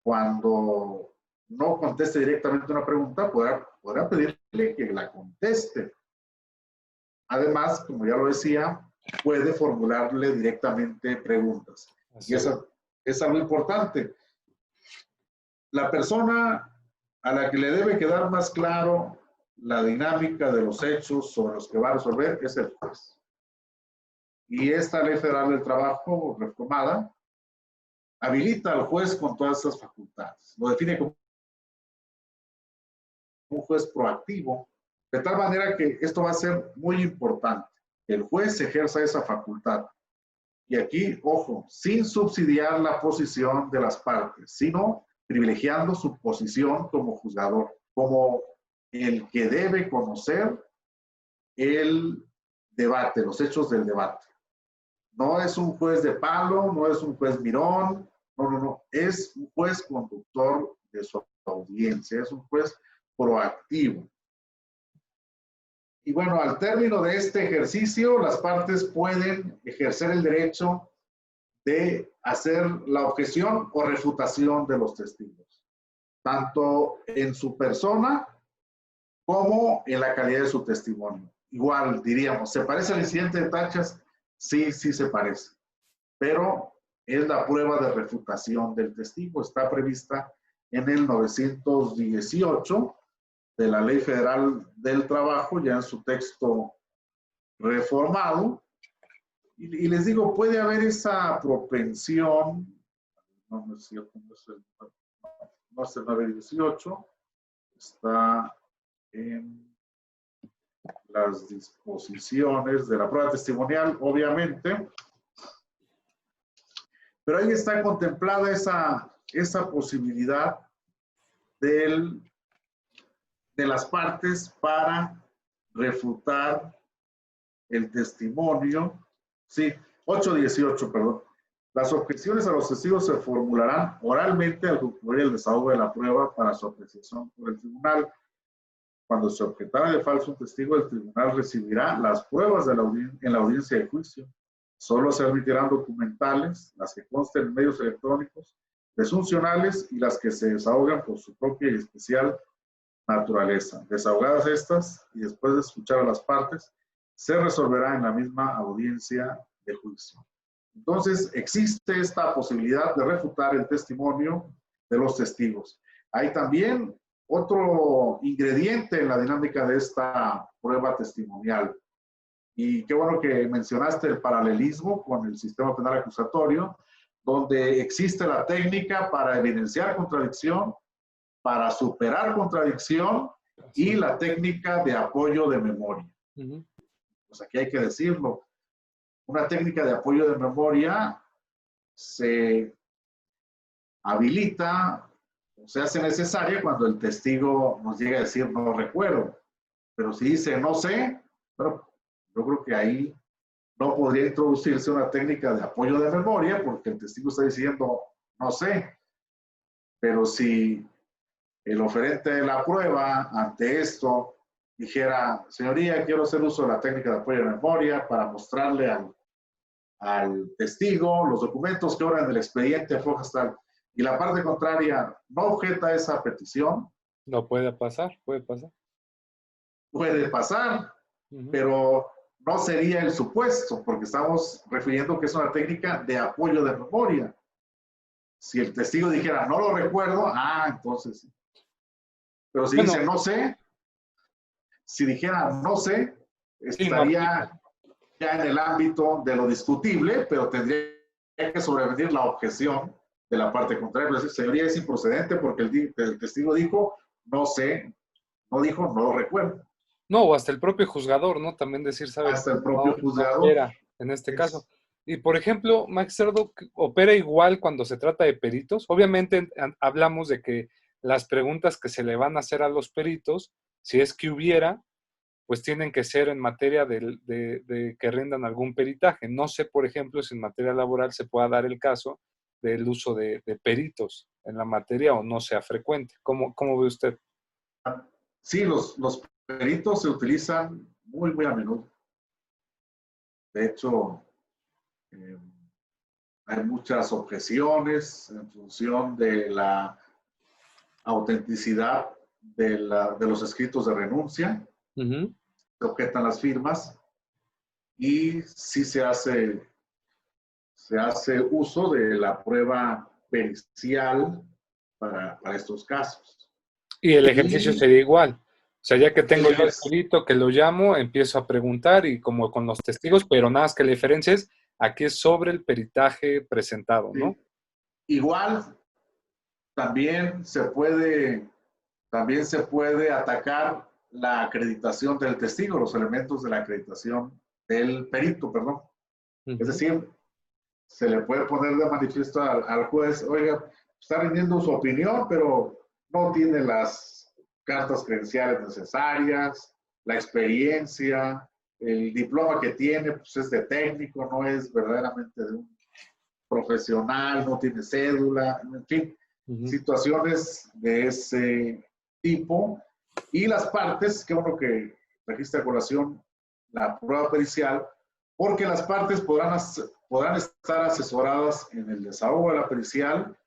cuando no conteste directamente una pregunta, podrá pedirle que la conteste. Además, como ya lo decía, puede formularle directamente preguntas. Y eso es algo importante. La persona a la que le debe quedar más claro la dinámica de los hechos sobre los que va a resolver es el juez. Y esta Ley Federal del Trabajo reformada habilita al juez con todas esas facultades. Lo define como un juez proactivo, de tal manera que esto va a ser muy importante. El juez ejerza esa facultad. Y aquí, ojo, sin subsidiar la posición de las partes, sino privilegiando su posición como juzgador, como el que debe conocer el debate, los hechos del debate. No es un juez de palo, no es un juez mirón, no, es un juez conductor de su audiencia, es un juez proactivo. Y bueno, al término de este ejercicio, las partes pueden ejercer el derecho de hacer la objeción o refutación de los testigos, tanto en su persona como en la calidad de su testimonio. Igual diríamos, ¿se parece al incidente de Tachas? Sí, sí se parece, pero es la prueba de refutación del testigo, está prevista en el 918 de la Ley Federal del Trabajo, ya en su texto reformado. Y les digo, puede haber esa propensión, no es cierto, no es el 918, está en las disposiciones de la prueba testimonial, obviamente, pero ahí está contemplada esa posibilidad de las partes para refutar el testimonio, sí, 8.18, perdón. Las objeciones a los testigos se formularán oralmente al concluir el desahogo de la prueba para su apreciación por el tribunal. Cuando se objetara de falso un testigo, el tribunal recibirá las pruebas de en la audiencia de juicio. Solo se admitirán documentales, las que consten en medios electrónicos, presuncionales y las que se desahogan por su propia y especial naturaleza. Desahogadas estas, y después de escuchar a las partes, se resolverá en la misma audiencia de juicio. Entonces, existe esta posibilidad de refutar el testimonio de los testigos. Hay también otro ingrediente en la dinámica de esta prueba testimonial. Y qué bueno que mencionaste el paralelismo con el sistema penal acusatorio, donde existe la técnica para evidenciar contradicción, para superar contradicción y la técnica de apoyo de memoria. Pues aquí hay que decirlo. Una técnica de apoyo de memoria se habilita o se hace necesaria cuando el testigo nos llega a decir no recuerdo. Pero si dice no sé, bueno, yo creo que ahí no podría introducirse una técnica de apoyo de memoria porque el testigo está diciendo no sé. Pero si el oferente de la prueba ante esto dijera, señoría, quiero hacer uso de la técnica de apoyo de memoria para mostrarle al testigo los documentos que obran en el expediente fojas tal, y la parte contraria no objeta esa petición. No puede pasar, puede pasar. Puede pasar, pero no sería el supuesto, porque estamos refiriendo que es una técnica de apoyo de memoria. Si el testigo dijera, no lo recuerdo, entonces sí. Pero si dice, no sé, si dijera, no sé, estaría ya en el ámbito de lo discutible, pero tendría que sobrevenir la objeción de la parte contraria. Es decir, señoría, es improcedente porque el testigo dijo, no sé, no dijo, no lo recuerdo. No, o hasta el propio juzgador, ¿no? También decir, ¿sabes? Hasta el propio juzgador. No era, en este caso. Y, por ejemplo, Max Cerdo opera igual cuando se trata de peritos. Obviamente hablamos de que las preguntas que se le van a hacer a los peritos, si es que hubiera, pues tienen que ser en materia de que rindan algún peritaje. No sé, por ejemplo, si en materia laboral se pueda dar el caso del uso de peritos en la materia o no sea frecuente. ¿Cómo ve usted? Sí, los peritos se utilizan muy, muy a menudo. De hecho, hay muchas objeciones en función de la autenticidad de los escritos de renuncia. Se objetan las firmas y sí se hace uso de la prueba pericial para estos casos. Y el ejercicio sería igual. O sea, ya que tengo yo el perito que lo llamo, empiezo a preguntar y como con los testigos, pero nada más que la diferencia es, aquí es sobre el peritaje presentado, ¿no? Sí. Igual, también se puede atacar la acreditación del testigo, los elementos de la acreditación del perito, perdón. Es decir, se le puede poner de manifiesto al juez, oiga, está rindiendo su opinión, pero no tiene las cartas credenciales necesarias, la experiencia, el diploma que tiene, pues es de técnico, no es verdaderamente de un profesional, no tiene cédula, en fin, situaciones de ese tipo. Y las partes, que uno que trajiste a colación la prueba pericial, porque las partes podrán estar asesoradas en el desahogo de la pericial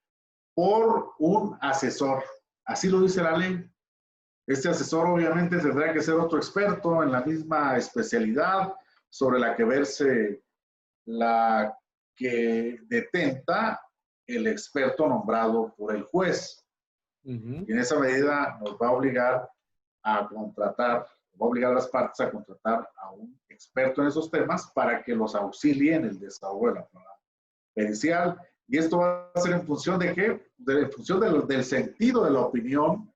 por un asesor. Así lo dice la ley. Este asesor obviamente tendrá que ser otro experto en la misma especialidad sobre la que verse la que detenta el experto nombrado por el juez. Y en esa medida nos va a obligar a obligar a las partes a contratar a un experto en esos temas para que los auxilie en el desahogo de la prueba pericial. Y esto va a ser en función de qué? En función del sentido de la opinión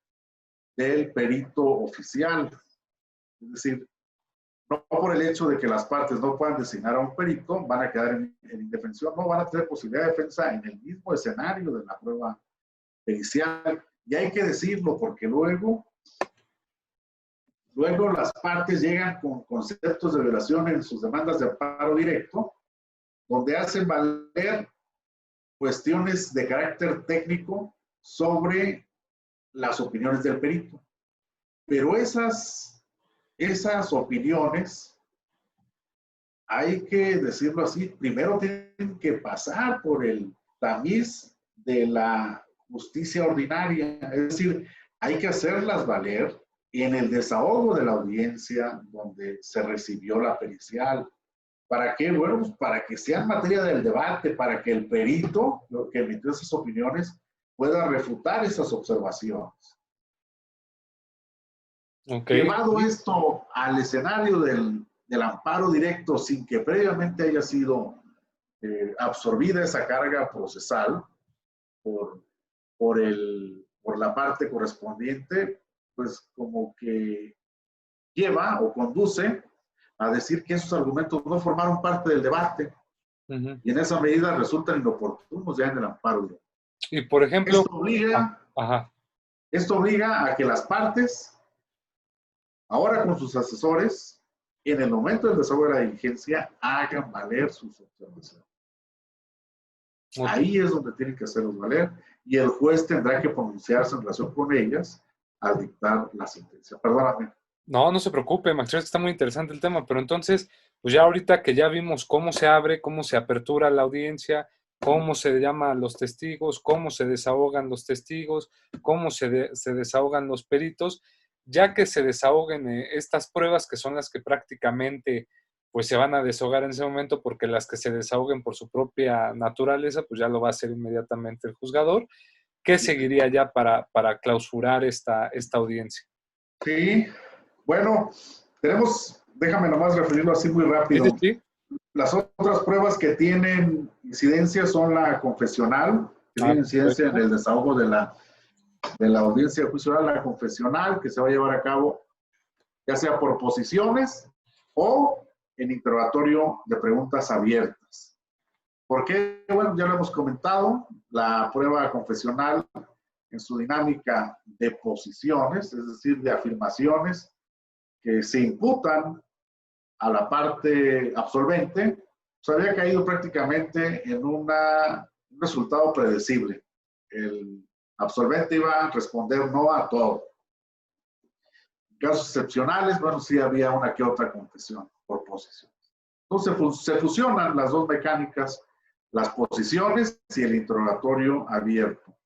del perito oficial. Es decir, no por el hecho de que las partes no puedan designar a un perito, van a quedar en indefensión, no van a tener posibilidad de defensa en el mismo escenario de la prueba pericial. Y hay que decirlo porque luego Luego las partes llegan con conceptos de violación en sus demandas de amparo directo, donde hacen valer cuestiones de carácter técnico sobre las opiniones del perito. Pero esas opiniones, hay que decirlo así, primero tienen que pasar por el tamiz de la justicia ordinaria, es decir, hay que hacerlas valer en el desahogo de la audiencia donde se recibió la pericial. ¿Para qué? Bueno, pues para que sea materia del debate, para que el perito, lo que emitió esas opiniones, pueda refutar esas observaciones. Okay. Llevado esto al escenario del amparo directo sin que previamente haya sido absorbida esa carga procesal por la parte correspondiente, pues como que lleva o conduce a decir que esos argumentos no formaron parte del debate y en esa medida resultan inoportunos ya en el amparo directo. Y por ejemplo, esto obliga a que las partes, ahora con sus asesores, en el momento del desahogo de la diligencia, hagan valer sus observaciones. Okay. Ahí es donde tienen que hacerlos valer y el juez tendrá que pronunciarse en relación con ellas al dictar la sentencia. Perdóname. No, no se preocupe, Max, está muy interesante el tema, pero entonces, pues ya ahorita que ya vimos cómo se abre, cómo se apertura la audiencia, cómo se llaman los testigos, cómo se desahogan los testigos, cómo se desahogan los peritos, ya que se desahoguen estas pruebas que son las que prácticamente pues se van a desahogar en ese momento, porque las que se desahoguen por su propia naturaleza, pues ya lo va a hacer inmediatamente el juzgador. ¿Qué seguiría ya para clausurar esta audiencia? Sí, bueno, déjame nomás referirlo así muy rápido. Sí. Las otras pruebas que tienen incidencia son la confesional, que tiene incidencia en el desahogo de la audiencia de juicio oral, la confesional que se va a llevar a cabo ya sea por posiciones o en interrogatorio de preguntas abiertas. ¿Por qué? Bueno, ya lo hemos comentado, la prueba confesional en su dinámica de posiciones, es decir, de afirmaciones que se imputan a la parte absolvente, pues había caído prácticamente en un resultado predecible. El absolvente iba a responder no a todo. En casos excepcionales, bueno, sí había una que otra confesión por posición. Entonces se fusionan las dos mecánicas, las posiciones y el interrogatorio abierto.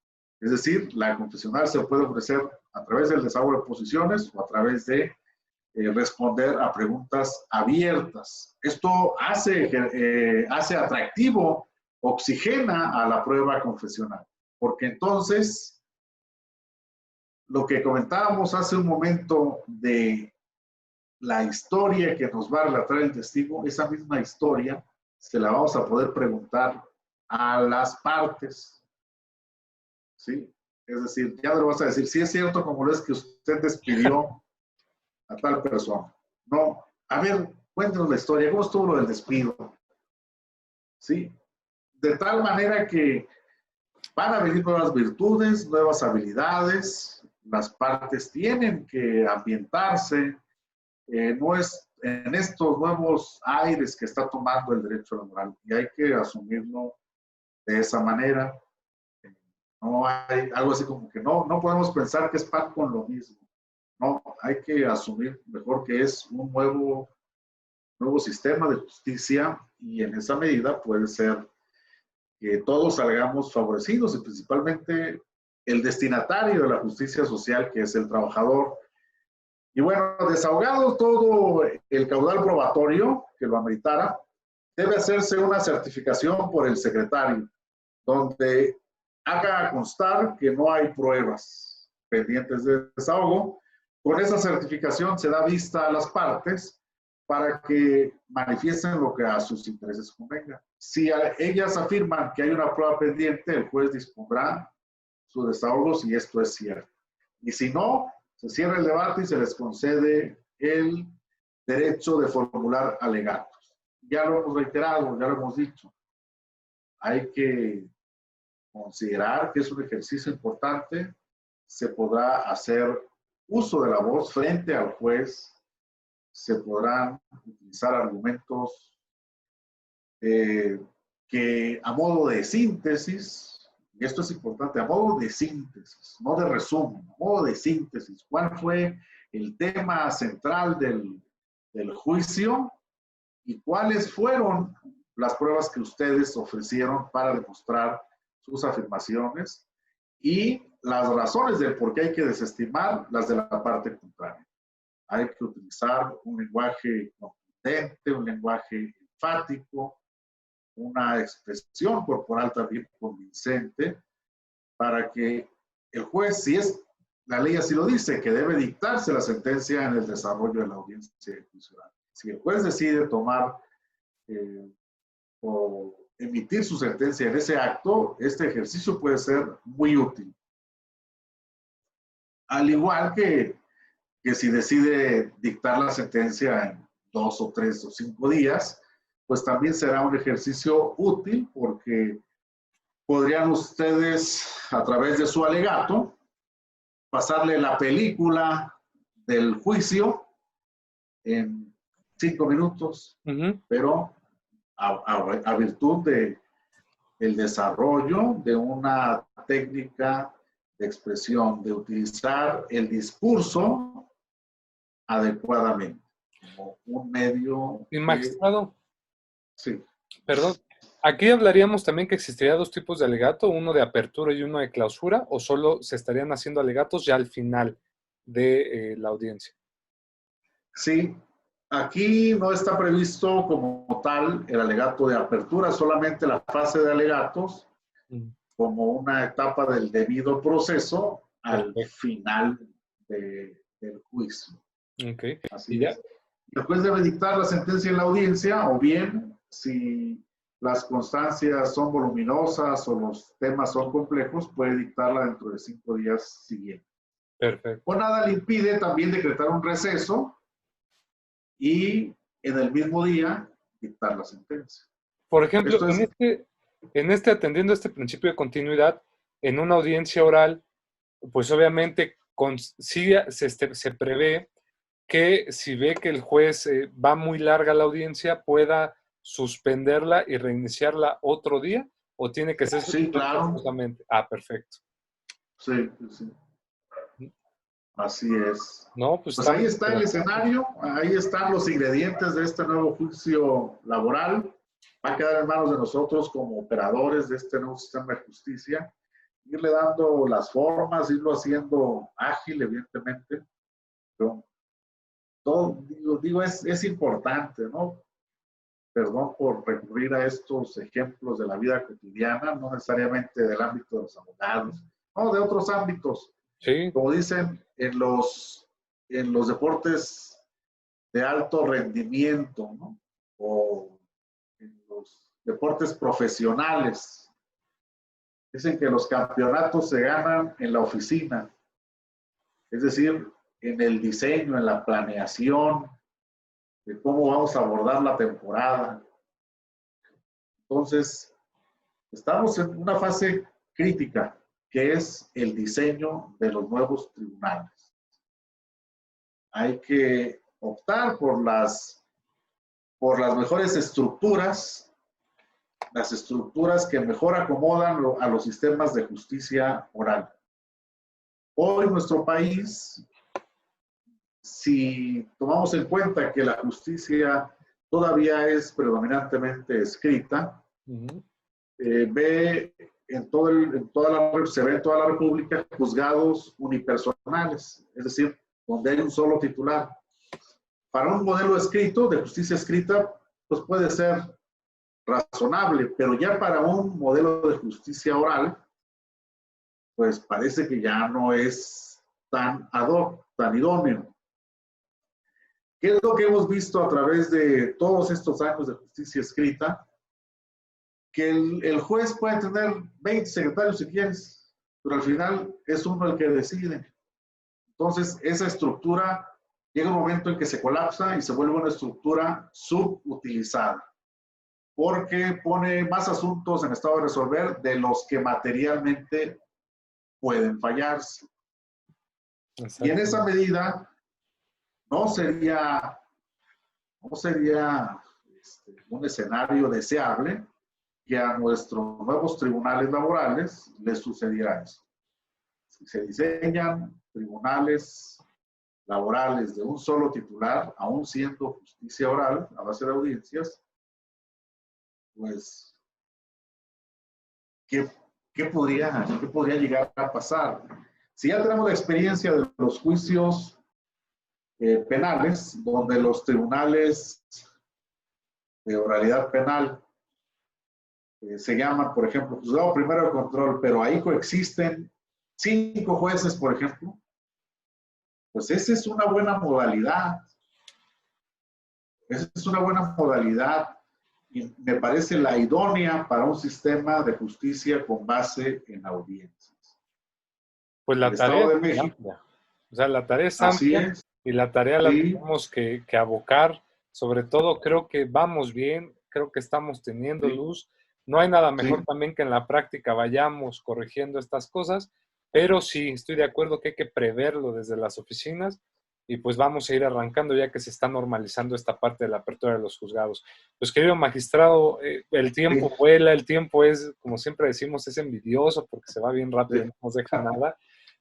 Es decir, la confesional se puede ofrecer a través del desahogo de posiciones o a través de responder a preguntas abiertas. Esto hace atractivo, oxigena a la prueba confesional, porque entonces lo que comentábamos hace un momento de la historia que nos va a relatar el testigo, esa misma historia se la vamos a poder preguntar a las partes, ¿sí? Es decir, ya no le vas a decir, sí es cierto como lo es que usted despidió a tal persona. No, a ver, cuéntanos la historia, ¿cómo estuvo lo del despido? ¿Sí? De tal manera que van a venir nuevas virtudes, nuevas habilidades, las partes tienen que ambientarse, no es en estos nuevos aires que está tomando el derecho laboral y hay que asumirlo de esa manera. No hay algo así como que no podemos pensar que es pan con lo mismo. No, hay que asumir mejor que es un nuevo sistema de justicia y en esa medida puede ser que todos salgamos favorecidos y principalmente el destinatario de la justicia social, que es el trabajador. Y bueno, desahogado todo el caudal probatorio que lo ameritara, debe hacerse una certificación por el secretario, donde haga constar que no hay pruebas pendientes de desahogo. Con esa certificación se da vista a las partes para que manifiesten lo que a sus intereses convenga. Si ellas afirman que hay una prueba pendiente, el juez dispondrá su desahogo si esto es cierto. Y si no, se cierra el debate y se les concede el derecho de formular alegatos. Ya lo hemos reiterado, ya lo hemos dicho. Hay que considerar que es un ejercicio importante, se podrá hacer uso de la voz frente al juez se podrán utilizar argumentos que a modo de síntesis, y esto es importante, a modo de síntesis, no de resumen, a modo de síntesis, ¿cuál fue el tema central del juicio y cuáles fueron las pruebas que ustedes ofrecieron para demostrar sus afirmaciones y las razones del por qué hay que desestimar las de la parte contraria? Hay que utilizar un lenguaje contundente, un lenguaje enfático, una expresión corporal también convincente, para que el juez, si es la ley así lo dice, que debe dictarse la sentencia en el desarrollo de la audiencia de juicio oral. Si el juez decide tomar o emitir su sentencia en ese acto, este ejercicio puede ser muy útil. Al igual que si decide dictar la sentencia en 2 o 3 o 5 días, pues también será un ejercicio útil porque podrían ustedes, a través de su alegato, pasarle la película del juicio en 5 minutos, pero a virtud del desarrollo de una técnica de expresión, de utilizar el discurso adecuadamente, como un medio. Y magistrado, Sí. perdón, aquí hablaríamos también que existiría dos tipos de alegato, uno de apertura y uno de clausura, o solo se estarían haciendo alegatos ya al final de la audiencia. Sí, aquí no está previsto como tal el alegato de apertura, solamente la fase de alegatos como una etapa del debido proceso al final del juicio. Okay. Así es. El juez debe dictar la sentencia en la audiencia, o bien, si las constancias son voluminosas o los temas son complejos, puede dictarla dentro de 5 días siguientes. Perfecto. O nada le impide también decretar un receso y en el mismo día dictar la sentencia. Por ejemplo, atendiendo este principio de continuidad, en una audiencia oral, pues obviamente se prevé que si ve que el juez va muy larga la audiencia, pueda suspenderla y reiniciarla otro día, o tiene que ser sí, claro. Perfecto. Sí, sí. Así es. No, pues ahí está el escenario, ahí están los ingredientes de este nuevo juicio laboral. Va a quedar en manos de nosotros como operadores de este nuevo sistema de justicia, irle dando las formas, irlo haciendo ágil, evidentemente. Pero todo, es importante, ¿no? Perdón por recurrir a estos ejemplos de la vida cotidiana, no necesariamente del ámbito de los abogados, no, de otros ámbitos. Sí. Como dicen, en los deportes de alto rendimiento, ¿no? O en los deportes profesionales. Dicen que los campeonatos se ganan en la oficina, es decir, en el diseño, en la planeación de cómo vamos a abordar la temporada. Entonces, estamos en una fase crítica, que es el diseño de los nuevos tribunales. Hay que optar por las mejores estructuras, las estructuras que mejor acomodan a los sistemas de justicia oral. Hoy en nuestro país, si tomamos en cuenta que la justicia todavía es predominantemente escrita, se ve en toda la República juzgados unipersonales, es decir, donde hay un solo titular. Para un modelo escrito, de justicia escrita, pues puede ser razonable, pero ya para un modelo de justicia oral, pues parece que ya no es tan ad hoc, tan idóneo. ¿Qué es lo que hemos visto a través de todos estos años de justicia escrita? Que el juez puede tener 20 secretarios si quieres, pero al final es uno el que decide. Entonces, esa estructura llega un momento en que se colapsa y se vuelve una estructura subutilizada, porque pone más asuntos en estado de resolver de los que materialmente pueden fallarse. Y en Exacto. esa medida no sería, no sería un escenario deseable que a nuestros nuevos tribunales laborales les sucediera eso. Si se diseñan tribunales laborales de un solo titular, aún siendo justicia oral a base de audiencias, pues, ¿qué, qué podría llegar a pasar? Si ya tenemos la experiencia de los juicios penales, donde los tribunales de oralidad penal se llaman, por ejemplo, juzgado primero de control, pero ahí coexisten 5 jueces, por ejemplo, pues esa es una buena modalidad. Esa es una buena modalidad y me parece la idónea para un sistema de justicia con base en audiencias. Pues El la tarea Estado es de muy México, amplia. O sea, la tarea es así amplia es, y la tarea la sí, tenemos que abocar. Sobre todo, creo que vamos bien, creo que estamos teniendo sí, luz. No hay nada mejor sí. también que en la práctica vayamos corrigiendo estas cosas, pero sí, estoy de acuerdo que hay que preverlo desde las oficinas y pues vamos a ir arrancando ya que se está normalizando esta parte de la apertura de los juzgados. Pues querido magistrado, el Sí, tiempo vuela, el tiempo es, como siempre decimos, es envidioso porque se va bien rápido, sí. no nos deja nada.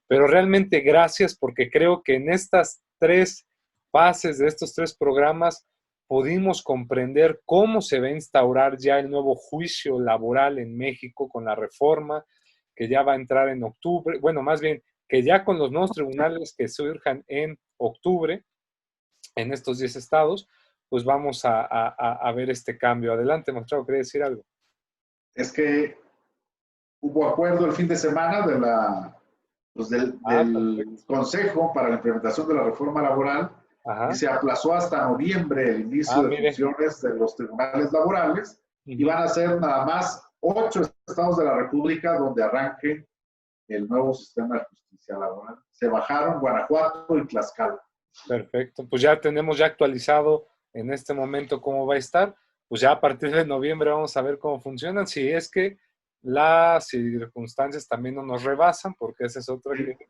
Pero realmente gracias porque creo que en estas 3 fases de estos 3 programas pudimos comprender cómo se va a instaurar ya el nuevo juicio laboral en México con la reforma que ya va a entrar en octubre, bueno, más bien que ya con los nuevos tribunales que surjan en octubre en estos 10 estados, pues vamos a ver este cambio. Adelante, magistrado, ¿quería decir algo? Es que hubo acuerdo el fin de semana de pues del Perfecto. Consejo para la implementación de la reforma laboral y Ajá. se aplazó hasta noviembre el inicio de Mire. funciones de los tribunales laborales y Uh-huh. van a ser nada más 8 estados de la República donde arranque el nuevo sistema de justicia laboral. Se bajaron Guanajuato y Tlaxcala. Perfecto, pues ya tenemos ya actualizado en este momento cómo va a estar, pues ya a partir de noviembre vamos a ver cómo funcionan, si es que las circunstancias también no nos rebasan, porque esa es otra que Sí,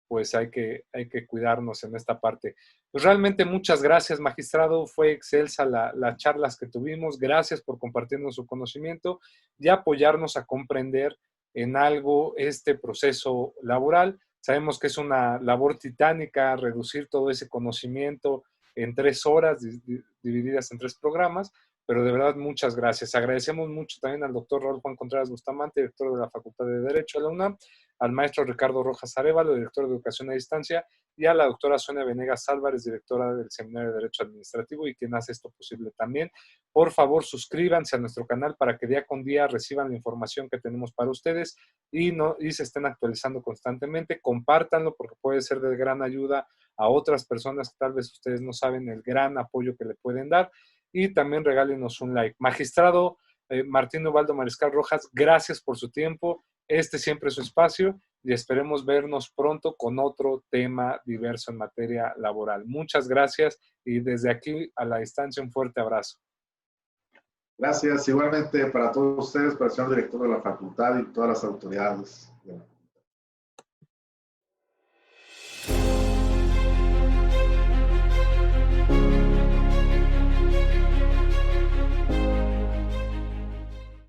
pues hay que cuidarnos en esta parte. Pues realmente muchas gracias, magistrado, fue excelsa las charlas que tuvimos, gracias por compartirnos su conocimiento y apoyarnos a comprender en algo este proceso laboral. Sabemos que es una labor titánica reducir todo ese conocimiento en 3 horas, divididas en 3 programas, pero de verdad muchas gracias. Agradecemos mucho también al doctor Raúl Juan Contreras Bustamante, director de la Facultad de Derecho de la UNAM, al maestro Ricardo Rojas Arévalo, director de Educación a Distancia, y a la doctora Sonia Venegas Álvarez, directora del Seminario de Derecho Administrativo y quien hace esto posible también. Por favor, suscríbanse a nuestro canal para que día con día reciban la información que tenemos para ustedes y se estén actualizando constantemente. Compártanlo porque puede ser de gran ayuda a otras personas que tal vez ustedes no saben el gran apoyo que le pueden dar. Y también regálenos un like. Magistrado Martín Ubaldo Mariscal Rojas, gracias por su tiempo. Este siempre es su espacio y esperemos vernos pronto con otro tema diverso en materia laboral. Muchas gracias y desde aquí a la distancia un fuerte abrazo. gracias igualmente para todos ustedes, para el señor director de la facultad y todas las autoridades.